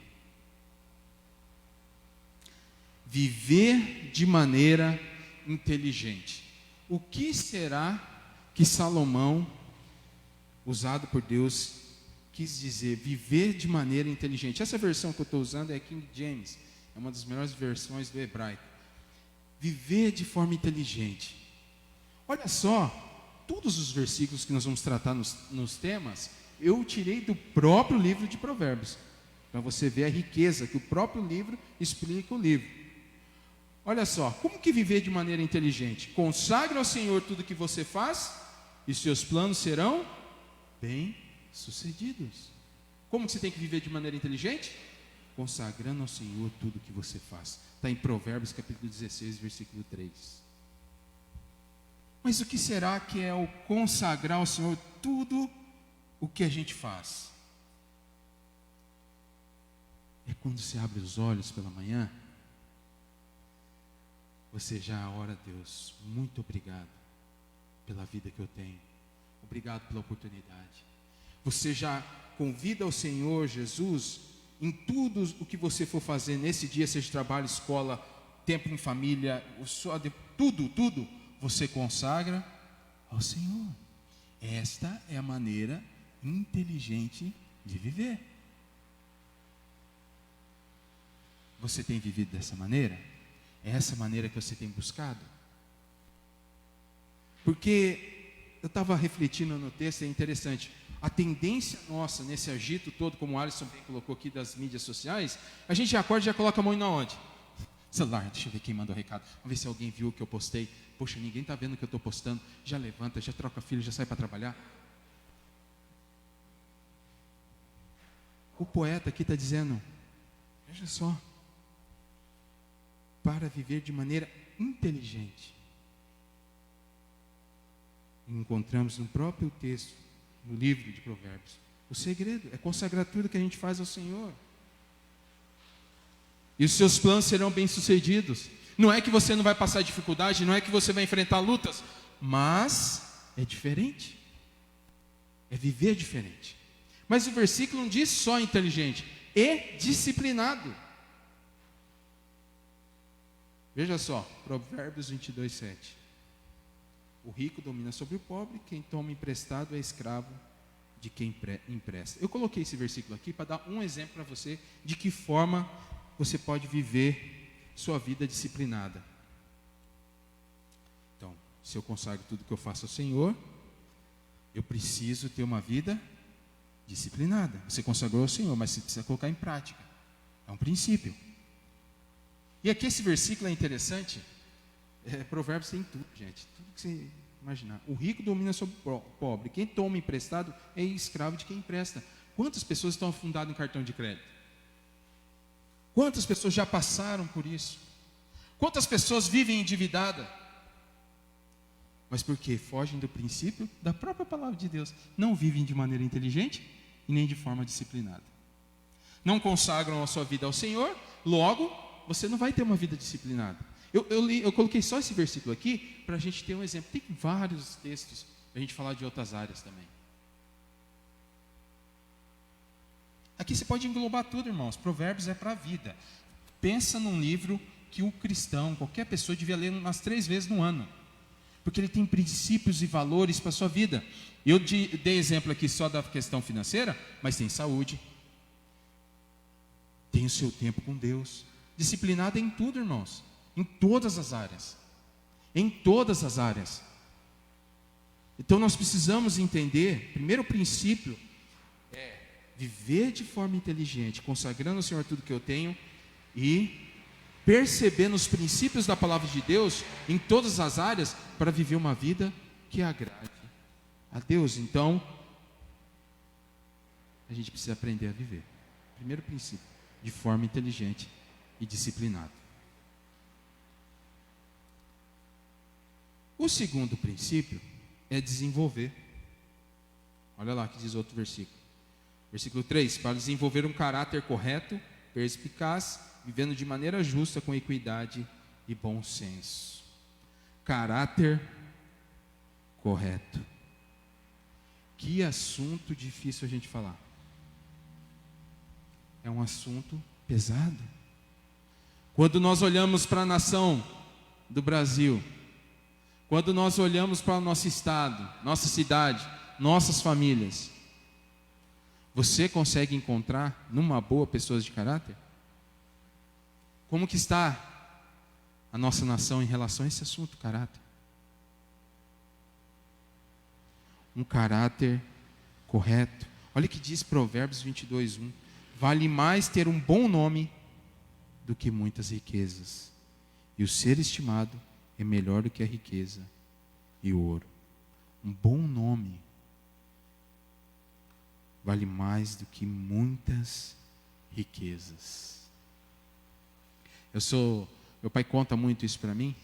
Viver de maneira inteligente. O que será que Salomão, usado por Deus, quis dizer viver de maneira inteligente? Essa versão que eu estou usando é King James, é uma das melhores versões do hebraico. Viver de forma inteligente. Olha só, todos os versículos que nós vamos tratar nos temas, eu tirei do próprio livro de Provérbios, para você ver a riqueza que o próprio livro explica o livro. Olha só, como que viver de maneira inteligente? Consagre ao Senhor tudo que você faz, e seus planos serão bem-sucedidos. Como que você tem que viver de maneira inteligente? Consagrando ao Senhor tudo que você faz. Está em Provérbios capítulo 16, versículo 3. Mas o que será que é o consagrar ao Senhor tudo o que a gente faz? É quando você abre os olhos pela manhã, você já ora a Deus, muito obrigado pela vida que eu tenho, obrigado pela oportunidade. Você já convida o Senhor Jesus em tudo o que você for fazer nesse dia, seja trabalho, escola, tempo em família, tudo você consagra ao Senhor. Esta é a maneira inteligente de viver. Você tem vivido dessa maneira? É essa maneira que você tem buscado? Porque eu estava refletindo no texto, é interessante. A tendência nossa nesse agito todo, como o Alisson bem colocou aqui das mídias sociais, a gente já acorda e já coloca a mão na onde? Celular, deixa eu ver quem mandou o recado. Vamos ver se alguém viu o que eu postei. Poxa, ninguém está vendo o que eu estou postando. Já levanta, já troca filho, já sai para trabalhar. O poeta aqui está dizendo, veja só, para viver de maneira inteligente. Encontramos no próprio texto, no livro de Provérbios, o segredo é consagrar tudo que a gente faz ao Senhor. E os seus planos serão bem-sucedidos. Não é que você não vai passar dificuldade, não é que você vai enfrentar lutas, mas é diferente. É viver diferente. Mas o versículo não diz só inteligente, e disciplinado. Veja só, Provérbios 22, 7. O rico domina sobre o pobre, quem toma emprestado é escravo de quem empresta. Eu coloquei esse versículo aqui para dar um exemplo para você de que forma você pode viver sua vida disciplinada. Então, se eu consagro tudo que eu faço ao Senhor, eu preciso ter uma vida disciplinada. Você consagrou ao Senhor, mas você precisa colocar em prática. É um princípio. E aqui esse versículo é interessante. Provérbios tem tudo, gente. Tudo que você imaginar. O rico domina sobre o pobre. Quem toma emprestado é escravo de quem empresta. Quantas pessoas estão afundadas em cartão de crédito? Quantas pessoas já passaram por isso? Quantas pessoas vivem endividadas? Mas por quê? Fogem do princípio da própria palavra de Deus. Não vivem de maneira inteligente e nem de forma disciplinada. Não consagram a sua vida ao Senhor, logo, você não vai ter uma vida disciplinada. Eu coloquei só esse versículo aqui para a gente ter um exemplo. Tem vários textos para a gente falar de outras áreas também. Aqui você pode englobar tudo, irmãos. Provérbios é para a vida. Pensa num livro que o cristão, qualquer pessoa, devia ler umas 3 vezes no ano. Porque ele tem princípios e valores para a sua vida. Eu dei exemplo aqui só da questão financeira, mas tem saúde. Tem o seu tempo com Deus. Disciplinado em tudo, irmãos. Em todas as áreas. Em todas as áreas. Então nós precisamos entender, primeiro princípio, viver de forma inteligente, consagrando ao Senhor tudo que eu tenho e percebendo os princípios da palavra de Deus em todas as áreas para viver uma vida que agrade a Deus. Então, a gente precisa aprender a viver. Primeiro princípio, de forma inteligente e disciplinada. O segundo princípio é desenvolver. Olha lá que diz outro versículo. Versículo 3, para desenvolver um caráter correto, perspicaz, vivendo de maneira justa, com equidade e bom senso. Caráter correto. Que assunto difícil a gente falar. É um assunto pesado. Quando nós olhamos para a nação do Brasil, quando nós olhamos para o nosso estado, nossa cidade, nossas famílias, você consegue encontrar numa boa pessoas de caráter? Como que está a nossa nação em relação a esse assunto, caráter? Um caráter correto. Olha o que diz Provérbios 22, 1. Vale mais ter um bom nome do que muitas riquezas. E o ser estimado é melhor do que a riqueza e o ouro. Um bom nome vale mais do que muitas riquezas. Meu pai conta muito isso para mim.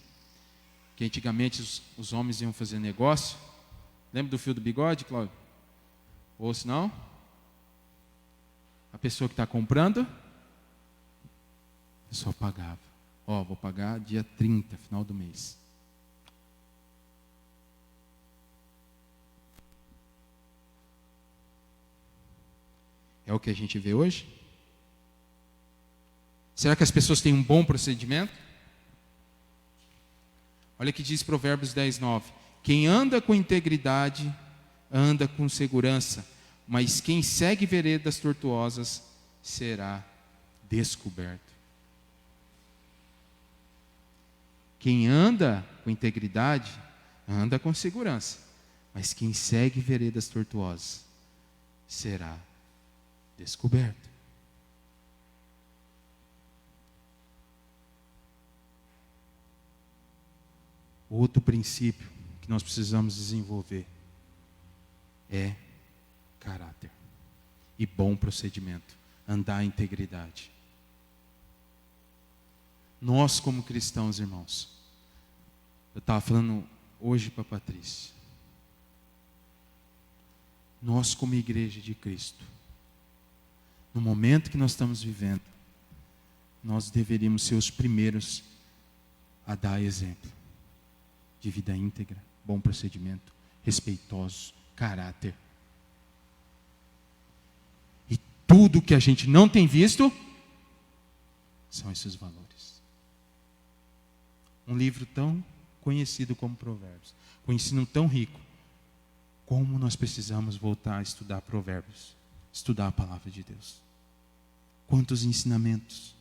que antigamente os homens iam fazer negócio. Lembra do fio do bigode, Cláudio? Ou se não, a pessoa que está comprando, a pessoa pagava. Vou pagar dia 30, final do mês. É o que a gente vê hoje? Será que as pessoas têm um bom procedimento? Olha o que diz Provérbios 10:9. Quem anda com integridade, anda com segurança, mas quem segue veredas tortuosas será descoberto. Quem anda com integridade, anda com segurança, mas quem segue veredas tortuosas será descoberto. Outro princípio que nós precisamos desenvolver é caráter e bom procedimento, andar em integridade. Nós como cristãos, irmãos, eu estava falando hoje para a Patrícia, nós como igreja de Cristo, no momento que nós estamos vivendo, nós deveríamos ser os primeiros a dar exemplo de vida íntegra, bom procedimento, respeitoso, caráter. E tudo que a gente não tem visto são esses valores. Um livro tão conhecido como Provérbios, com ensino tão rico, como nós precisamos voltar a estudar Provérbios, estudar a palavra de Deus. Quantos ensinamentos.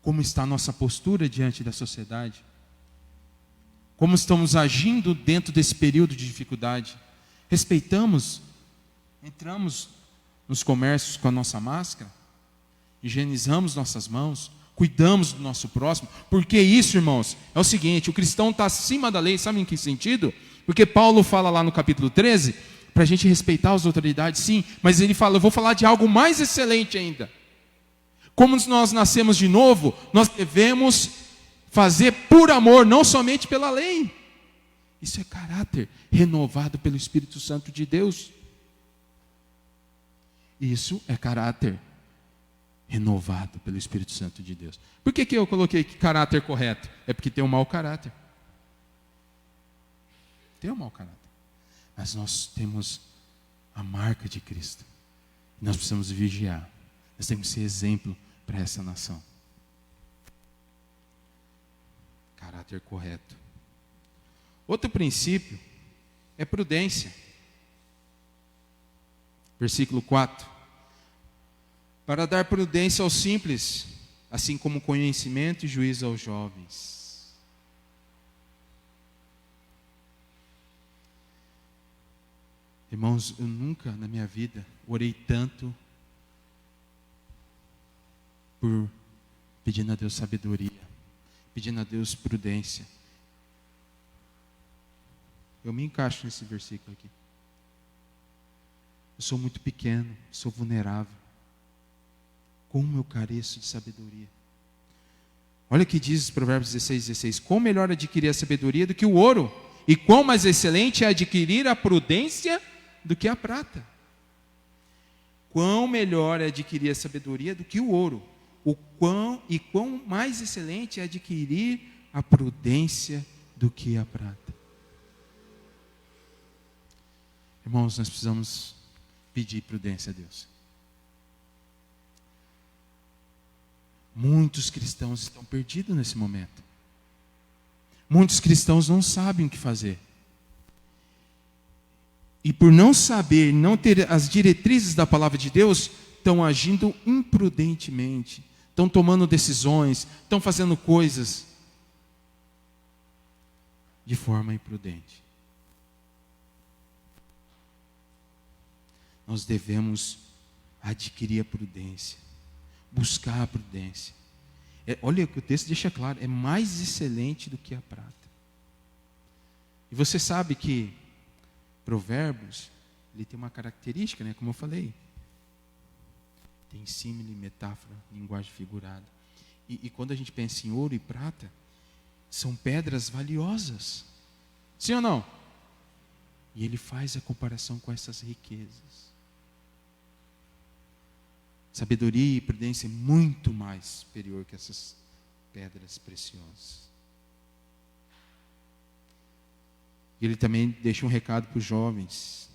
Como está a nossa postura diante da sociedade? Como estamos agindo dentro desse período de dificuldade? Respeitamos? Entramos nos comércios com a nossa máscara? Higienizamos nossas mãos? Cuidamos do nosso próximo? Porque isso, irmãos, é o seguinte, o cristão está acima da lei, sabe em que sentido? Porque Paulo fala lá no capítulo 13, para a gente respeitar as autoridades, sim, mas ele fala, eu vou falar de algo mais excelente ainda. Como nós nascemos de novo, nós devemos fazer por amor, não somente pela lei. Isso é caráter renovado pelo Espírito Santo de Deus. Isso é caráter renovado pelo Espírito Santo de Deus. Por que eu coloquei caráter correto? É porque tem um mau caráter. Tem um mau caráter. Mas nós temos a marca de Cristo. Nós precisamos vigiar. Nós temos que ser exemplo para essa nação. Caráter correto. Outro princípio é prudência. Versículo 4. Para dar prudência aos simples, assim como conhecimento e juízo aos jovens. Irmãos, eu nunca na minha vida orei tanto por pedindo a Deus sabedoria, pedindo a Deus prudência. Eu me encaixo nesse versículo aqui. Eu sou muito pequeno, sou vulnerável. Como eu careço de sabedoria. Olha o que diz Provérbios 16:16. Quão melhor adquirir a sabedoria do que o ouro, e quão mais excelente é adquirir a prudência do que a prata. Quão melhor é adquirir a sabedoria do que o ouro, quão mais excelente é adquirir a prudência do que a prata. Irmãos, nós precisamos pedir prudência a Deus. Muitos cristãos estão perdidos nesse momento. Muitos cristãos não sabem o que fazer. E por não saber, não ter as diretrizes da palavra de Deus, estão agindo imprudentemente, estão tomando decisões, estão fazendo coisas de forma imprudente. Nós devemos adquirir a prudência, buscar a prudência. Olha o que o texto deixa claro, é mais excelente do que a prata. E você sabe que Provérbios, ele tem uma característica, né, como eu falei. Tem símile, metáfora, linguagem figurada. E quando a gente pensa em ouro e prata, são pedras valiosas. Sim ou não? E ele faz a comparação com essas riquezas. Sabedoria e prudência é muito mais superior que essas pedras preciosas. E ele também deixa um recado para os jovens.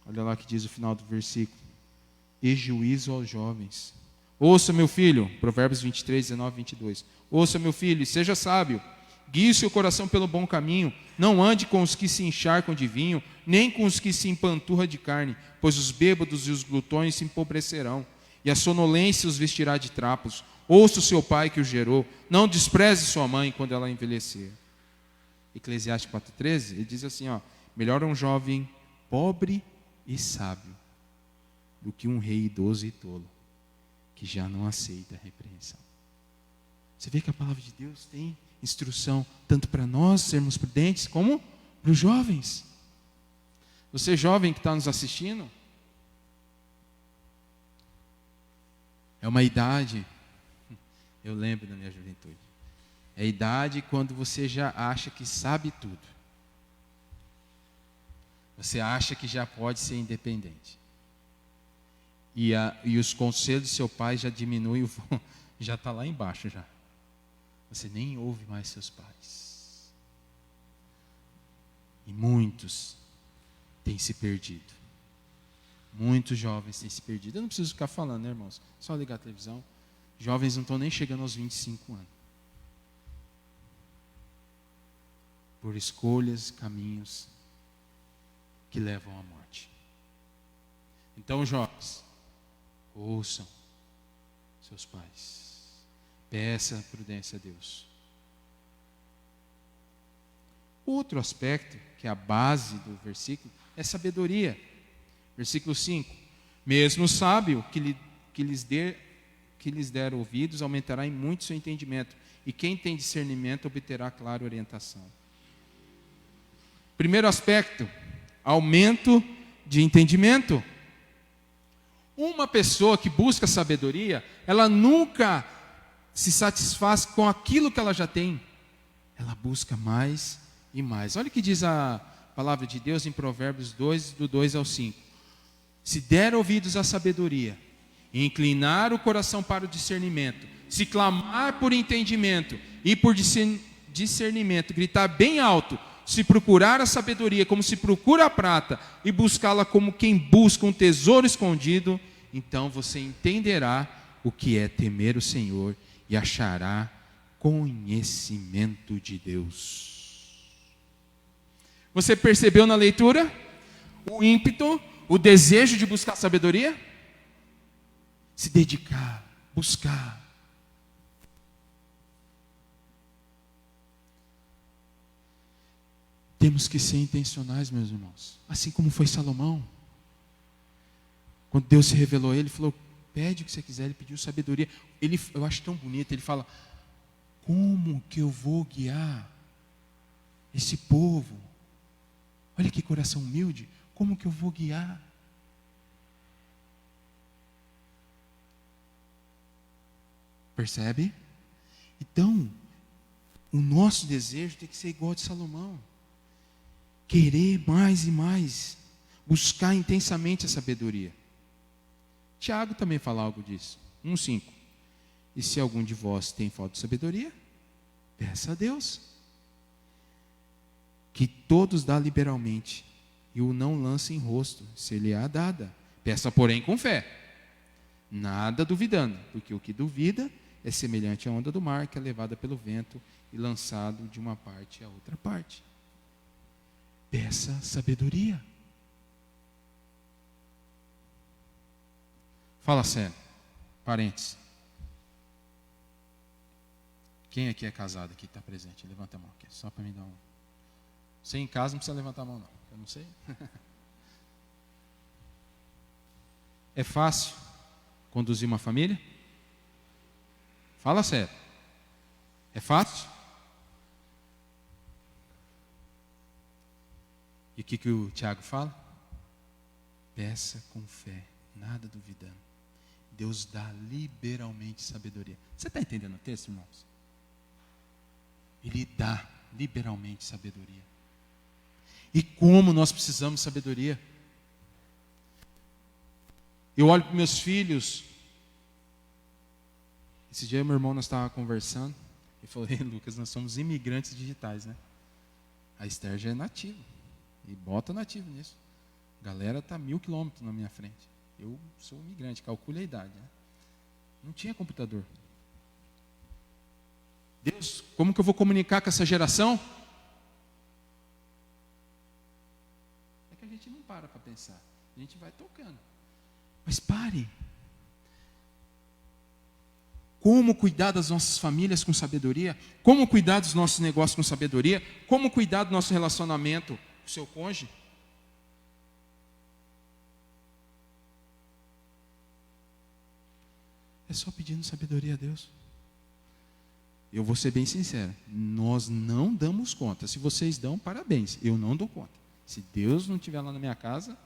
Olha lá que diz o final do versículo. E juízo aos jovens. Ouça, meu filho, Provérbios 23, 19, 22. Ouça, meu filho, e seja sábio. Guie o seu coração pelo bom caminho. Não ande com os que se encharcam de vinho, nem com os que se empanturra de carne, pois os bêbados e os glutões se empobrecerão, e a sonolência os vestirá de trapos. Ouça o seu pai que o gerou. Não despreze sua mãe quando ela envelhecer. Eclesiastes 4,13, ele diz assim, melhor um jovem pobre e sábio do que um rei idoso e tolo, que já não aceita a repreensão. Você vê que a palavra de Deus tem instrução tanto para nós sermos prudentes, como para os jovens. Você jovem que está nos assistindo, é uma idade, eu lembro da minha juventude, é a idade quando você já acha que sabe tudo. Você acha que já pode ser independente. E os conselhos do seu pai já diminuem, já está lá embaixo já. Você nem ouve mais seus pais. E muitos têm se perdido. Muitos jovens têm se perdido. Eu não preciso ficar falando, né, irmãos? Só ligar a televisão. Jovens não estão nem chegando aos 25 anos. Por escolhas, caminhos que levam à morte. Então, jovens, ouçam seus pais. Peça prudência a Deus. Outro aspecto, que é a base do versículo, é sabedoria. Versículo 5. Mesmo o sábio que lhes der ouvidos, aumentará em muito seu entendimento. E quem tem discernimento obterá clara orientação. Primeiro aspecto, aumento de entendimento. Uma pessoa que busca sabedoria, ela nunca se satisfaz com aquilo que ela já tem. Ela busca mais e mais. Olha o que diz a palavra de Deus em Provérbios 2, do 2 ao 5. Se der ouvidos à sabedoria, e inclinar o coração para o discernimento, se clamar por entendimento e por discernimento, gritar bem alto, se procurar a sabedoria como se procura a prata, e buscá-la como quem busca um tesouro escondido, então você entenderá o que é temer o Senhor e achará conhecimento de Deus. Você percebeu na leitura o ímpeto, o desejo de buscar sabedoria? Se dedicar, buscar. Temos que ser intencionais, meus irmãos. Assim como foi Salomão. Quando Deus se revelou a ele, falou, pede o que você quiser. Ele pediu sabedoria. Eu acho tão bonito, ele fala, como que eu vou guiar esse povo? Olha que coração humilde. Como que eu vou guiar? Percebe? Então, o nosso desejo tem que ser igual ao de Salomão. Querer mais e mais. Buscar intensamente a sabedoria. Tiago também fala algo disso. 1,5. E se algum de vós tem falta de sabedoria, peça a Deus, que todos dá liberalmente, e o não lança em rosto, se lhe há dada. Peça, porém, com fé, nada duvidando, porque o que duvida é semelhante à onda do mar, que é levada pelo vento e lançado de uma parte a outra parte. Peça sabedoria. Fala sério, parentes. Quem aqui é casado aqui está presente? Levanta a mão aqui, só para me dar um. Você em casa não precisa levantar a mão não, eu não sei. É fácil conduzir uma família? Fala sério. É fácil? E o que o Tiago fala? Peça com fé, nada duvidando. Deus dá liberalmente sabedoria. Você está entendendo o texto, irmãos? Ele dá liberalmente sabedoria. E como nós precisamos de sabedoria? Eu olho para meus filhos. Esse dia meu irmão, nós estávamos conversando. Ele falou: ei, Lucas, nós somos imigrantes digitais, né? A Esther já é nativa. E bota nativo nisso. A galera está 1000 quilômetros na minha frente. Eu sou imigrante, calcule a idade, né? Não tinha computador. Deus, como que eu vou comunicar com essa geração? É que a gente não para pensar. A gente vai tocando. Mas pare. Como cuidar das nossas famílias com sabedoria? Como cuidar dos nossos negócios com sabedoria? Como cuidar do nosso relacionamento com o seu cônjuge? É só pedindo sabedoria a Deus. Eu vou ser bem sincero, nós não damos conta. Se vocês dão, parabéns, eu não dou conta. Se Deus não estiver lá na minha casa,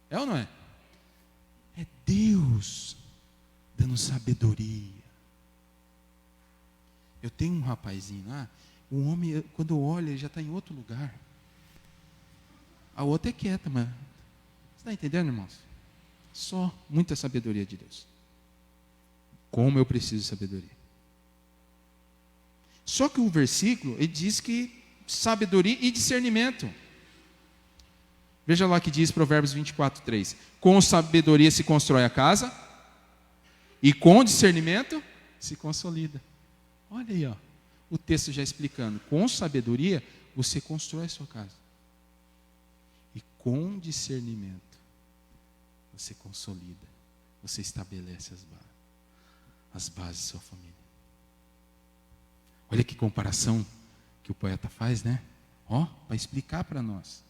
é ou não é? É Deus dando sabedoria. Eu tenho um rapazinho lá, o homem, quando olha, ele já está em outro lugar. A outra é quieta, mas... Você está entendendo, irmãos? Só muita sabedoria de Deus. Como eu preciso de sabedoria. Só que o versículo, ele diz que sabedoria e discernimento. Veja lá que diz Provérbios 24:3. Com sabedoria se constrói a casa, e com discernimento se consolida. Olha aí, ó, o texto já explicando. Com sabedoria você constrói a sua casa. E com discernimento você consolida, você estabelece as bases da sua família. Olha que comparação que o poeta faz, né? Ó, para explicar para nós.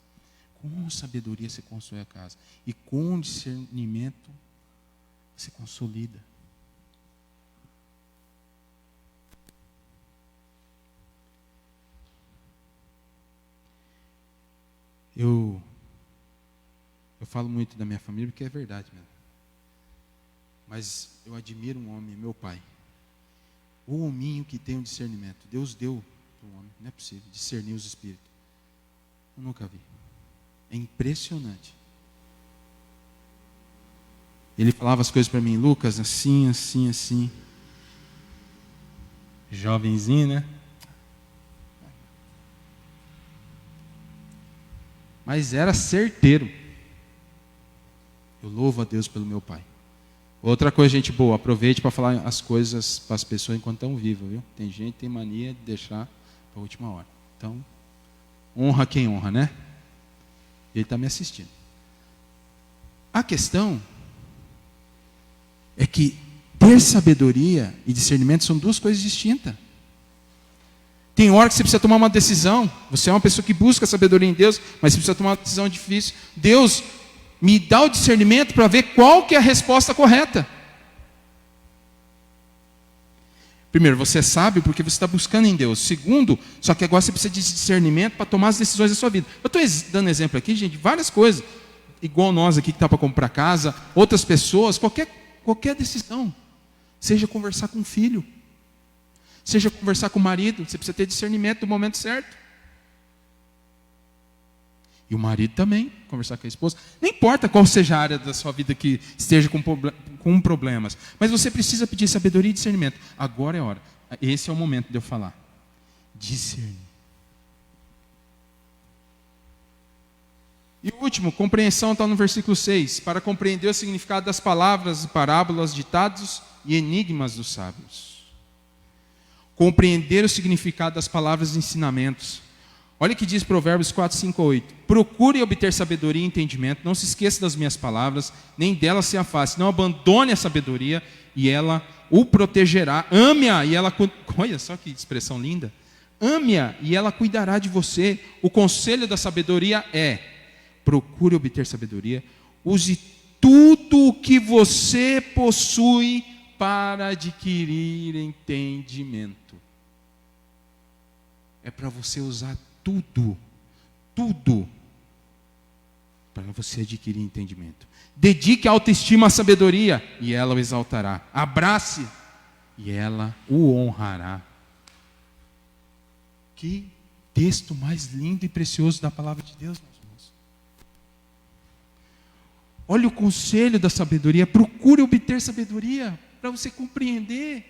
Com sabedoria você constrói a casa, e com discernimento você consolida. Eu falo muito da minha família porque é verdade mesmo. Mas eu admiro um homem, meu pai. O hominho que tem um discernimento. Deus deu para o homem, não é possível, discernir os espíritos. Eu nunca vi. É impressionante. Ele falava as coisas para mim: Lucas, assim, assim, assim. Jovenzinho, né? Mas era certeiro. Eu louvo a Deus pelo meu pai. Outra coisa, gente boa, aproveite para falar as coisas para as pessoas enquanto estão vivas, viu? Tem gente que tem mania de deixar para a última hora. Então, honra quem honra, né? Ele está me assistindo. A questão é que ter sabedoria e discernimento são duas coisas distintas. Tem hora que você precisa tomar uma decisão. Você é uma pessoa que busca sabedoria em Deus, mas você precisa tomar uma decisão difícil. Deus me dá o discernimento para ver qual que é a resposta correta. Primeiro, você sabe porque você está buscando em Deus. Segundo, só que agora você precisa de discernimento para tomar as decisões da sua vida. Eu estou dando exemplo aqui, gente, de várias coisas. Igual nós aqui que está para comprar casa, outras pessoas, qualquer decisão. Seja conversar com o filho, seja conversar com o marido, você precisa ter discernimento do momento certo. E o marido também, conversar com a esposa. Não importa qual seja a área da sua vida que esteja com problemas. Mas você precisa pedir sabedoria e discernimento. Agora é a hora. Esse é o momento de eu falar. Discernir. E o último, compreensão, está no versículo 6. Para compreender o significado das palavras, parábolas, ditados e enigmas dos sábios. Compreender o significado das palavras e ensinamentos. Olha o que diz Provérbios 4, 5 a 8. Procure obter sabedoria e entendimento, não se esqueça das minhas palavras, nem delas se afaste. Não abandone a sabedoria e ela o protegerá. Ame-a e ela... Olha só que expressão linda. Ame-a e ela cuidará de você. O conselho da sabedoria é: procure obter sabedoria, use tudo o que você possui para adquirir entendimento. É para você usar tudo. para você adquirir entendimento. Dedique a autoestima à sabedoria, e ela o exaltará. Abrace, e ela o honrará. Que texto mais lindo e precioso da palavra de Deus, meus irmãos. Olha o conselho da sabedoria. Procure obter sabedoria para você compreender.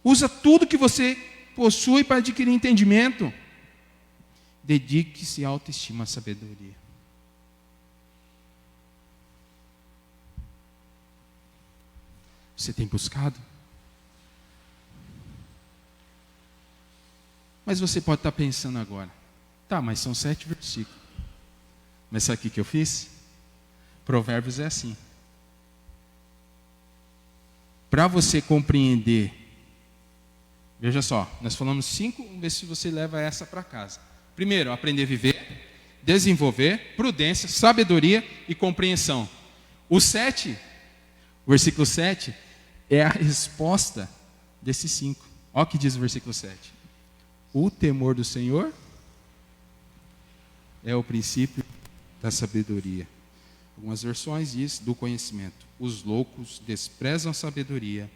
Usa tudo que você possui para adquirir entendimento. Dedique-se à autoestima à sabedoria. Você tem buscado? Mas você pode estar pensando agora, tá, mas são 7 versículos. Mas sabe o que eu fiz? Provérbios é assim. Para você compreender, veja só, nós falamos 5, vamos ver se você leva essa para casa. Primeiro, aprender a viver, desenvolver, prudência, sabedoria e compreensão. O 7, o versículo 7, é a resposta desses 5. Olha o que diz o versículo 7. O temor do Senhor é o princípio da sabedoria. Algumas versões diz do conhecimento. Os loucos desprezam a sabedoria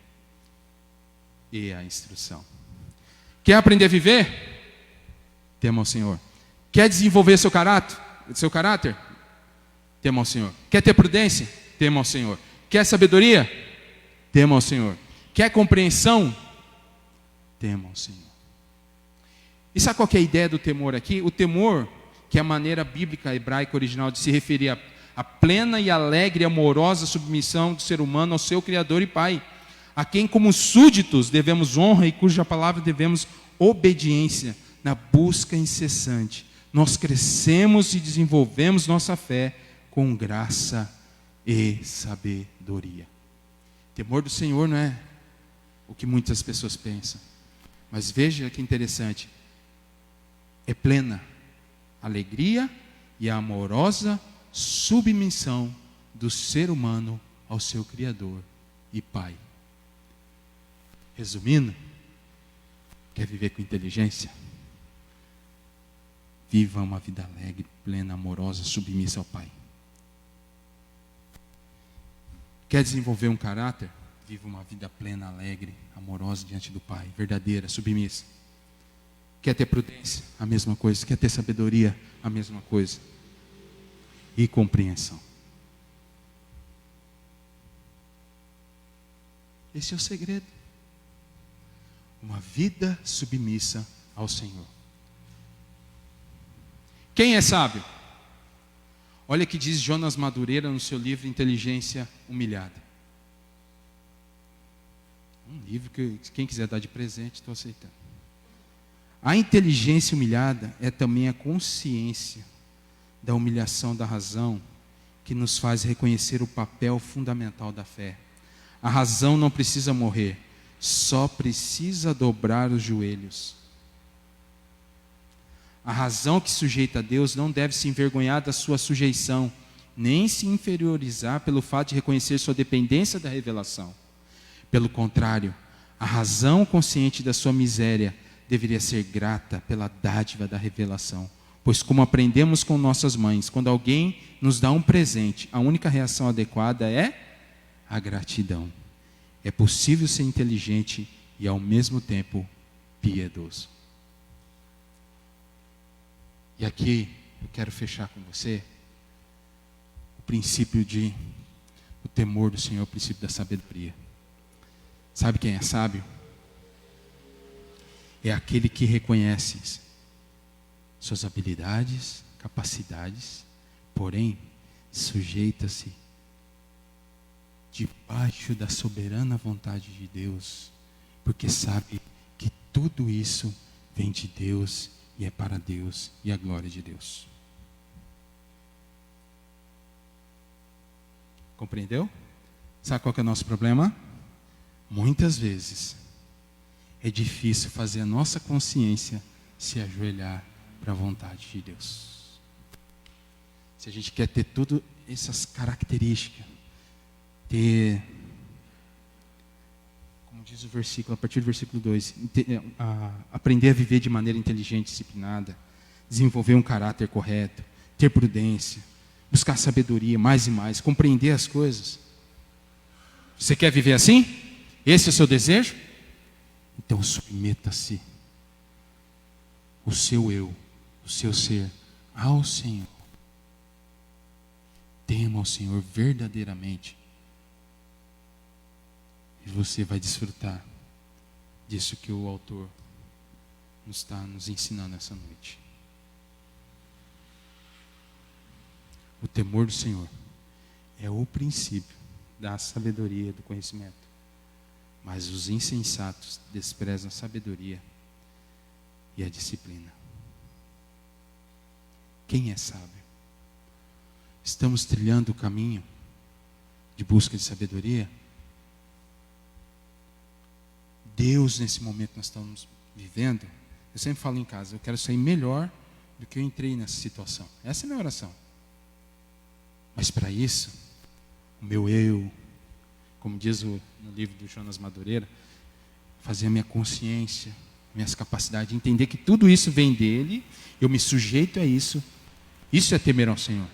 e a instrução. Quer aprender a viver? Tema ao Senhor. Quer desenvolver seu caráter? Tema ao Senhor. Quer ter prudência? Tema ao Senhor. Quer sabedoria? Tema ao Senhor. Quer compreensão? Tema ao Senhor. E sabe qual que é a ideia do temor aqui? O temor, que é a maneira bíblica hebraica original de se referir a plena e alegre e amorosa submissão do ser humano ao seu Criador e Pai, a quem como súditos devemos honra e cuja palavra devemos obediência na busca incessante. Nós crescemos e desenvolvemos nossa fé com graça e sabedoria. Temor do Senhor não é o que muitas pessoas pensam, mas veja que interessante. É plena alegria e amorosa submissão do ser humano ao seu Criador e Pai. Resumindo, quer viver com inteligência? Viva uma vida alegre, plena, amorosa, submissa ao Pai. Quer desenvolver um caráter? Viva uma vida plena, alegre, amorosa diante do Pai, verdadeira, submissa. Quer ter prudência? A mesma coisa. Quer ter sabedoria? A mesma coisa. E compreensão. Esse é o segredo. Uma vida submissa ao Senhor. Quem é sábio? Olha o que diz Jonas Madureira no seu livro Inteligência Humilhada. Um livro que quem quiser dar de presente, estou aceitando. A inteligência humilhada é também a consciência da humilhação da razão que nos faz reconhecer o papel fundamental da fé. A razão não precisa morrer, só precisa dobrar os joelhos. A razão que sujeita a Deus não deve se envergonhar da sua sujeição, nem se inferiorizar pelo fato de reconhecer sua dependência da revelação. Pelo contrário, a razão consciente da sua miséria deveria ser grata pela dádiva da revelação. Pois como aprendemos com nossas mães, quando alguém nos dá um presente, a única reação adequada é a gratidão. É possível ser inteligente e ao mesmo tempo piedoso. E aqui eu quero fechar com você o princípio o temor do Senhor, o princípio da sabedoria. Sabe quem é sábio? É aquele que reconhece suas habilidades, capacidades, porém sujeita-se debaixo da soberana vontade de Deus, porque sabe que tudo isso vem de Deus e é para Deus e a glória de Deus. Compreendeu? Sabe qual que é o nosso problema? Muitas vezes é difícil fazer a nossa consciência se ajoelhar para a vontade de Deus. Se a gente quer ter todas essas características, como diz o versículo, a partir do versículo 2, aprender a viver de maneira inteligente, disciplinada, desenvolver um caráter correto, ter prudência, buscar sabedoria mais e mais, compreender as coisas. Você quer viver assim? Esse é o seu desejo? Então submeta-se, o seu eu, o seu ser, ao Senhor. Tema ao Senhor verdadeiramente. E você vai desfrutar disso que o autor está nos ensinando essa noite. O temor do Senhor é o princípio da sabedoria e do conhecimento. Mas os insensatos desprezam a sabedoria e a disciplina. Quem é sábio? Estamos trilhando o caminho de busca de sabedoria? Deus, nesse momento que nós estamos vivendo, eu sempre falo em casa, eu quero sair melhor do que eu entrei nessa situação. Essa é a minha oração. Mas para isso, o meu eu, como diz no livro do Jonas Madureira, fazer a minha consciência, minhas capacidades, entender que tudo isso vem dele, eu me sujeito a isso. Isso é temer ao Senhor.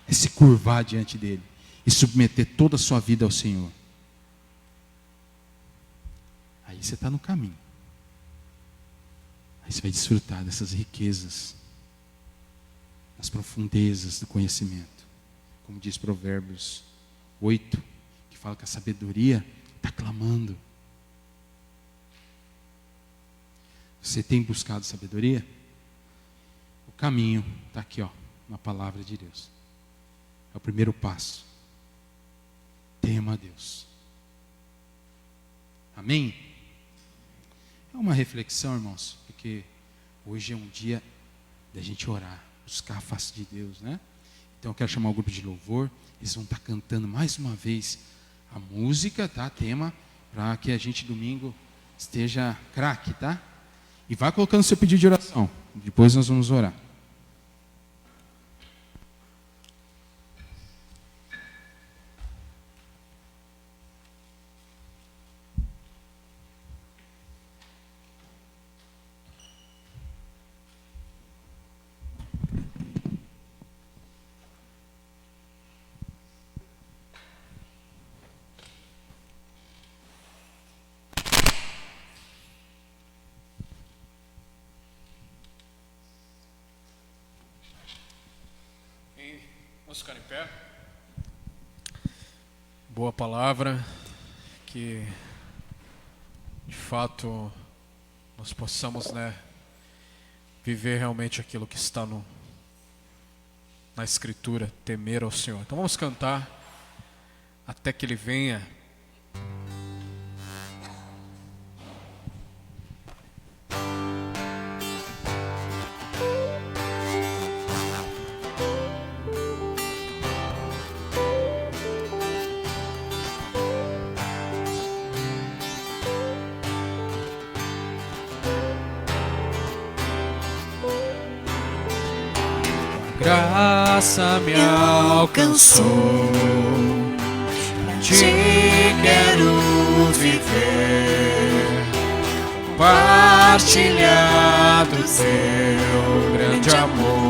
É se curvar diante dele e submeter toda a sua vida ao Senhor. Aí você está no caminho. Aí você vai desfrutar dessas riquezas, das profundezas do conhecimento. Como diz Provérbios 8, que fala que a sabedoria está clamando. Você tem buscado sabedoria? O caminho está aqui, na palavra de Deus. É o primeiro passo. Tema a Deus. Amém? É uma reflexão, irmãos, porque hoje é um dia da gente orar, buscar a face de Deus, né? Então eu quero chamar o grupo de louvor, eles vão estar cantando mais uma vez a música, tá? Tema, para que a gente domingo esteja craque, tá? E vai colocando seu pedido de oração, depois nós vamos orar. Vamos ficar em pé. Boa palavra, que de fato nós possamos, viver realmente aquilo que está na Escritura, temer ao Senhor. Então vamos cantar até que Ele venha. Graça me alcançou, pra ti quero viver, partilhar do teu grande amor.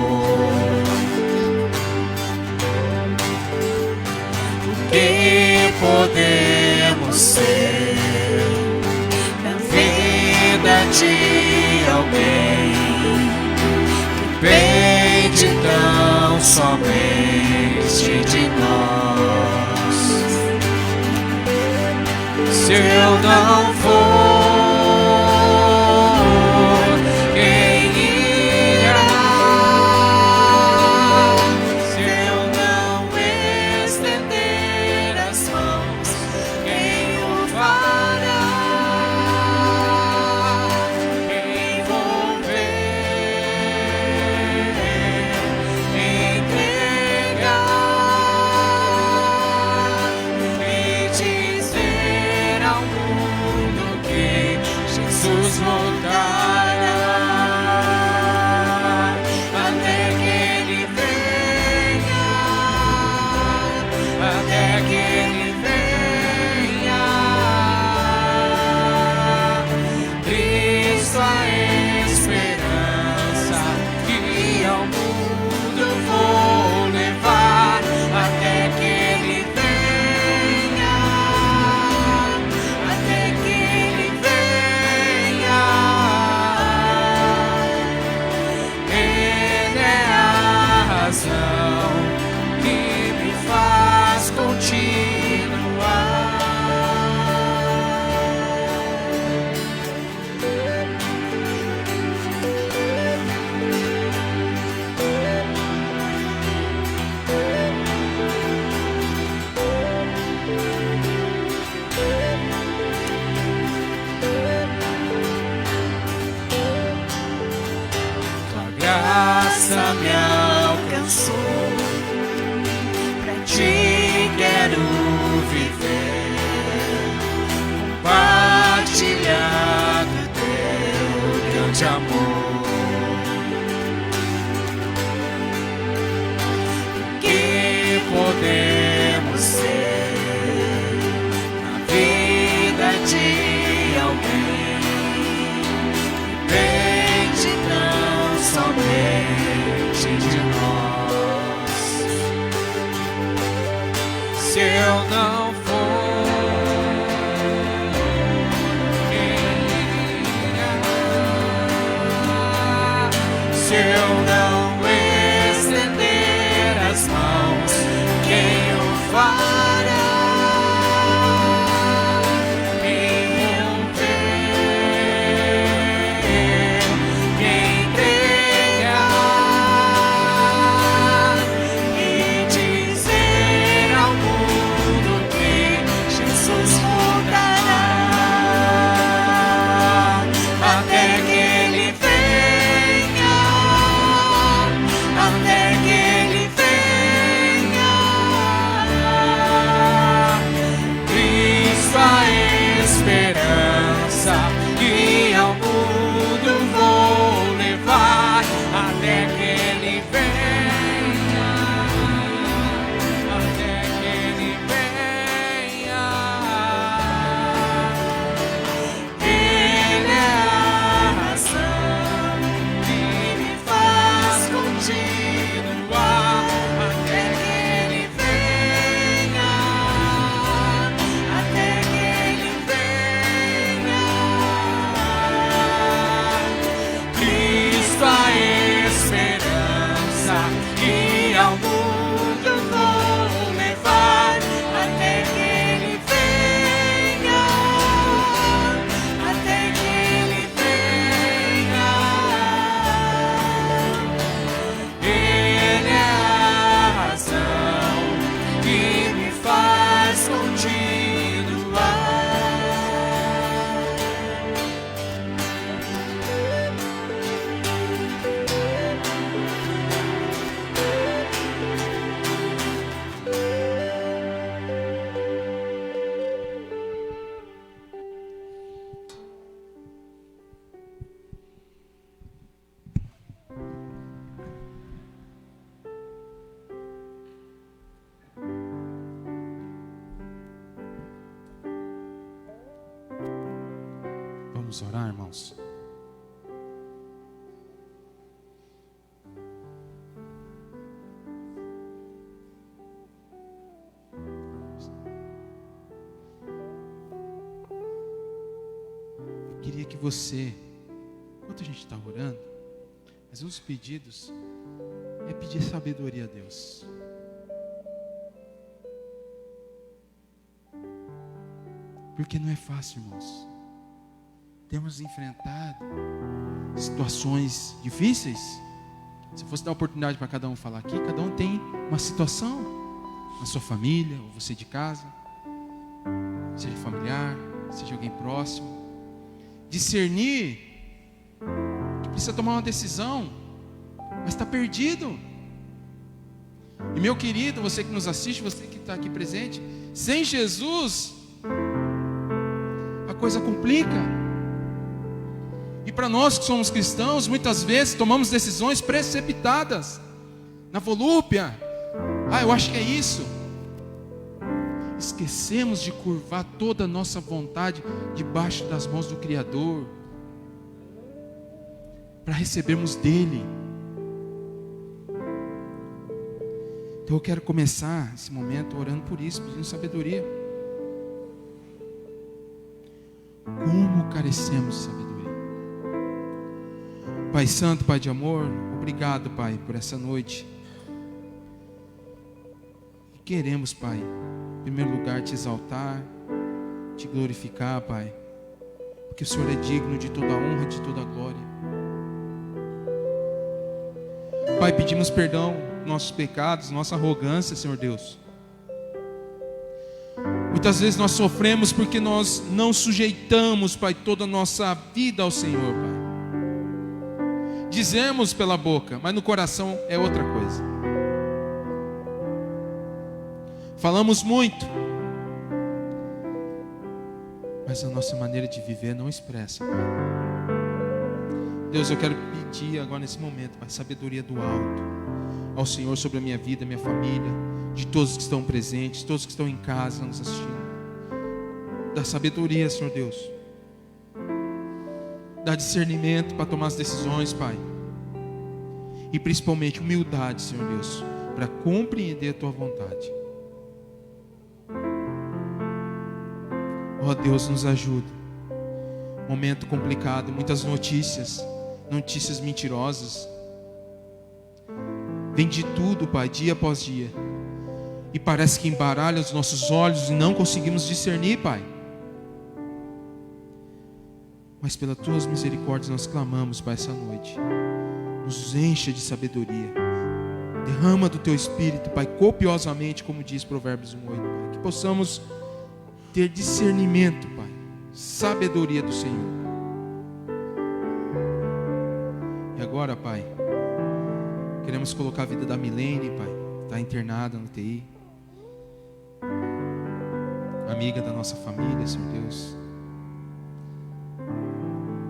O que podemos ser na vida de alguém que depende tão somente de nós? Se eu não for, quem irá? Se eu não estender as mãos, quem o fará? Quem vou ver entre eu não for, quem irá? Se eu não estender as mãos, quem o fará? Vamos orar, irmãos. Eu queria que você, enquanto a gente está orando, mas um dos pedidos é pedir sabedoria a Deus. Porque não é fácil, irmãos. Temos enfrentado situações difíceis. Se eu fosse dar oportunidade para cada um falar aqui, cada um tem uma situação na sua família, ou você de casa, seja familiar, seja alguém próximo. Discernir que precisa tomar uma decisão, mas está perdido. E meu querido, você que nos assiste, você que está aqui presente, sem Jesus a coisa complica. E para nós que somos cristãos, muitas vezes tomamos decisões precipitadas, na volúpia. Eu acho que é isso. Esquecemos de curvar toda a nossa vontade debaixo das mãos do Criador, para recebermos dele. Então eu quero começar esse momento orando por isso, pedindo sabedoria. Como carecemos de sabedoria. Pai Santo, Pai de amor, obrigado, Pai, por essa noite. Queremos, Pai, em primeiro lugar te exaltar, te glorificar, Pai, porque o Senhor é digno de toda a honra, de toda a glória. Pai, pedimos perdão dos nossos pecados, nossa arrogância, Senhor Deus. Muitas vezes nós sofremos porque nós não sujeitamos, Pai, toda a nossa vida ao Senhor, Pai. Dizemos pela boca, mas no coração é outra coisa. Falamos muito, mas a nossa maneira de viver não expressa, Pai. Deus, eu quero pedir agora nesse momento, Pai, sabedoria do alto ao Senhor sobre a minha vida, minha família, de todos que estão presentes, todos que estão em casa nos assistindo. Dá sabedoria, Senhor Deus. Dá discernimento para tomar as decisões, Pai. E principalmente humildade, Senhor Deus, para compreender a Tua vontade. Ó Deus, nos ajuda. Momento complicado, muitas notícias mentirosas. Vem de tudo, Pai, dia após dia. E parece que embaralha os nossos olhos e não conseguimos discernir, Pai. Mas pelas Tuas misericórdias nós clamamos, Pai, essa noite. Nos encha de sabedoria. Derrama do Teu Espírito, Pai, copiosamente, como diz Provérbios 1:8, Pai. Que possamos ter discernimento, Pai. Sabedoria do Senhor. E agora, Pai, queremos colocar a vida da Milene, Pai. Está internada no TI. Amiga da nossa família, Senhor Deus.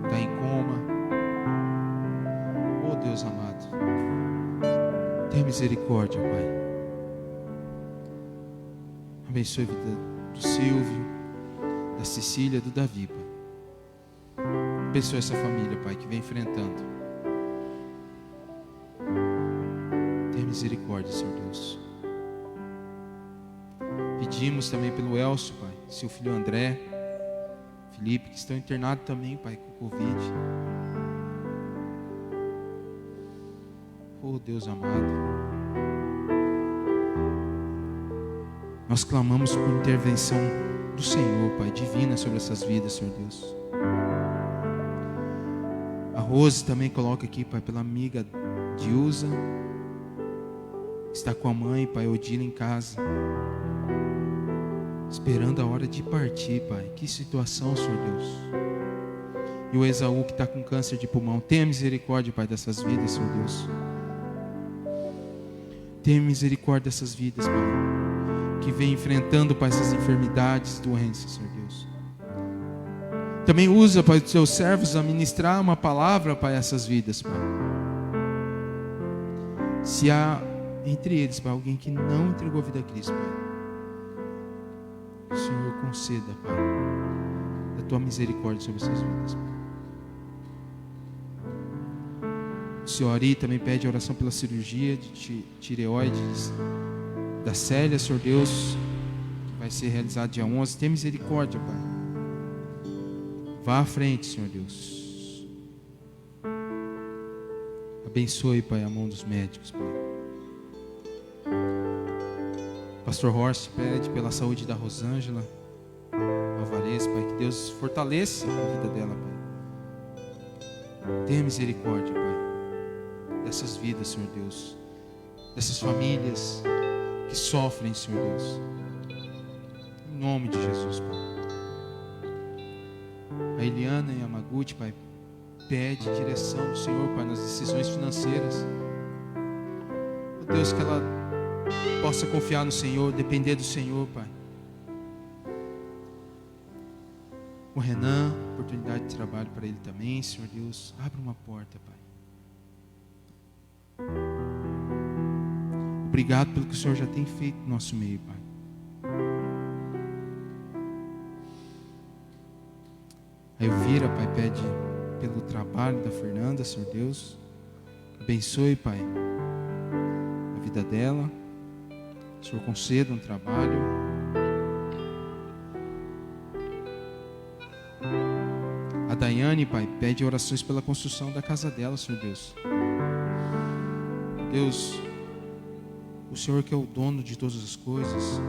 Está em coma. Oh Deus amado, tenha misericórdia, Pai. Abençoe a vida do Silvio, da Cecília, do Davi, Pai. Abençoe essa família, Pai, que vem enfrentando. Tenha misericórdia, Senhor Deus. Pedimos também pelo Elcio, Pai, seu filho André, Felipe, que estão internados também, Pai, com Covid. Oh Deus amado, nós clamamos por intervenção do Senhor, Pai, divina sobre essas vidas, Senhor Deus. A Rose também coloca aqui, Pai, pela amiga Dilza, que está com a mãe, Pai, Odila, em casa, esperando a hora de partir, Pai. Que situação, Senhor Deus. E o Esaú, que está com câncer de pulmão. Tenha misericórdia, Pai, dessas vidas, Senhor Deus. Tenha misericórdia dessas vidas, Pai, que vem enfrentando, Pai, essas enfermidades, doenças, Senhor Deus. Também usa, Pai, os Teus servos a ministrar uma palavra, Pai, a essas vidas, Pai. Se há entre eles, Pai, alguém que não entregou a vida a Cristo, Pai, o Senhor conceda, Pai, da Tua misericórdia sobre essas vidas, Pai. O Senhor Ari também pede oração pela cirurgia de tireoides da Célia, Senhor Deus, que vai ser realizada dia 11. Tenha misericórdia, Pai. Vá à frente, Senhor Deus. Abençoe, Pai, a mão dos médicos, Pai. Pastor Horst pede pela saúde da Rosângela Alvarez, Pai, que Deus fortaleça a vida dela, Pai. Tenha misericórdia, Pai, dessas vidas, Senhor Deus, dessas famílias que sofrem, Senhor Deus, em nome de Jesus, Pai. A Eliana e a Maguti, Pai, pede direção do Senhor, Pai, nas decisões financeiras. Oh Deus, que ela possa confiar no Senhor, depender do Senhor, Pai. O Renan, oportunidade de trabalho para ele também, Senhor Deus. Abre uma porta, Pai. Obrigado pelo que o Senhor já tem feito no nosso meio, Pai. A Elvira, Pai, pede pelo trabalho da Fernanda, Senhor Deus. Abençoe, Pai, a vida dela. O Senhor conceda um trabalho. A Daiane, Pai, pede orações pela construção da casa dela, Senhor Deus. Deus, o Senhor que é o dono de todas as coisas,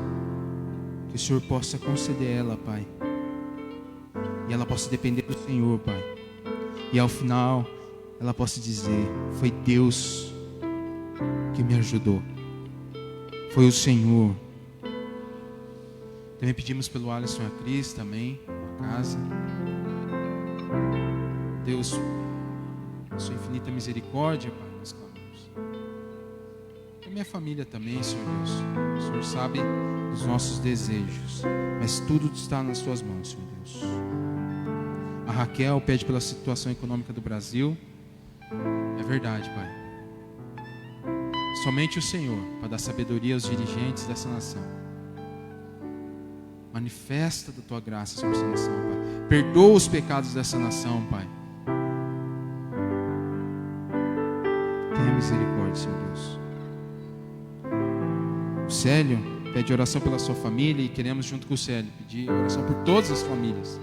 que o Senhor possa conceder a ela, Pai, e ela possa depender do Senhor, Pai, e ao final ela possa dizer: foi Deus que me ajudou, foi o Senhor. Também pedimos pelo Alisson e a Cris também, a casa. Deus, a sua infinita misericórdia, Pai, nós clamamos. E a minha família também, Senhor Deus. O Senhor sabe dos nossos desejos, mas tudo está nas Tuas mãos, Senhor Deus. A Raquel pede pela situação econômica do Brasil. É verdade, Pai. Somente o Senhor para dar sabedoria aos dirigentes dessa nação. Manifesta da Tua graça sobre essa nação, Pai. Perdoa os pecados dessa nação, Pai. Tenha misericórdia, Senhor Deus. O Célio pede oração pela sua família e queremos, junto com o Célio, pedir oração por todas as famílias.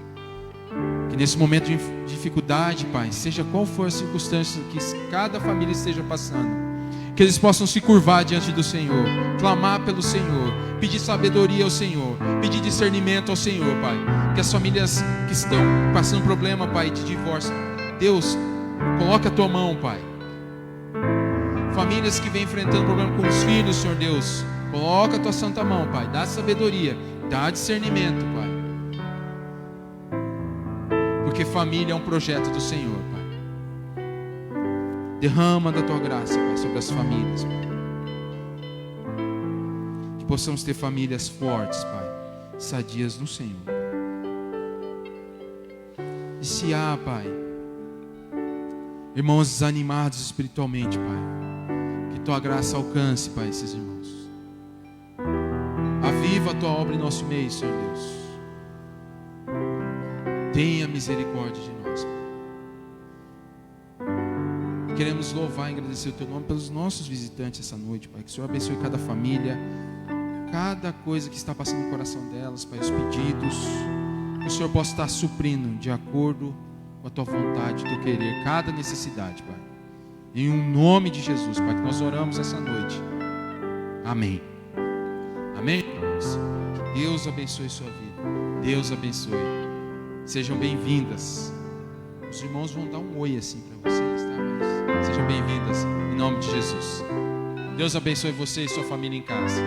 Que nesse momento de dificuldade, Pai, seja qual for a circunstância que cada família esteja passando, que eles possam se curvar diante do Senhor, clamar pelo Senhor, pedir sabedoria ao Senhor, pedir discernimento ao Senhor, Pai. Que as famílias que estão passando problema, Pai, de divórcio, Deus, coloca a Tua mão, Pai. Famílias que vêm enfrentando problema com os filhos, Senhor Deus, coloca a Tua santa mão, Pai. Dá sabedoria, dá discernimento, Pai. Porque família é um projeto do Senhor, Pai. Derrama da Tua graça, Pai, sobre as famílias, Pai. Que possamos ter famílias fortes, Pai, sadias no Senhor. E se há, Pai, irmãos desanimados espiritualmente, Pai, que Tua graça alcance, Pai, esses irmãos. Aviva a Tua obra em nosso meio, Senhor Deus. Tenha misericórdia de nós, Pai. Queremos louvar e agradecer o Teu nome pelos nossos visitantes essa noite, Pai. Que o Senhor abençoe cada família, cada coisa que está passando no coração delas, Pai, os pedidos. Que o Senhor possa estar suprindo de acordo com a Tua vontade, o Teu querer, cada necessidade, Pai. Em um nome de Jesus, Pai, que nós oramos essa noite. Amém. Amém, irmãos? Que Deus abençoe sua vida. Deus abençoe. Sejam bem-vindas. Os irmãos vão dar um oi assim para vocês, tá? Mas sejam bem-vindas em nome de Jesus. Deus abençoe você e sua família em casa.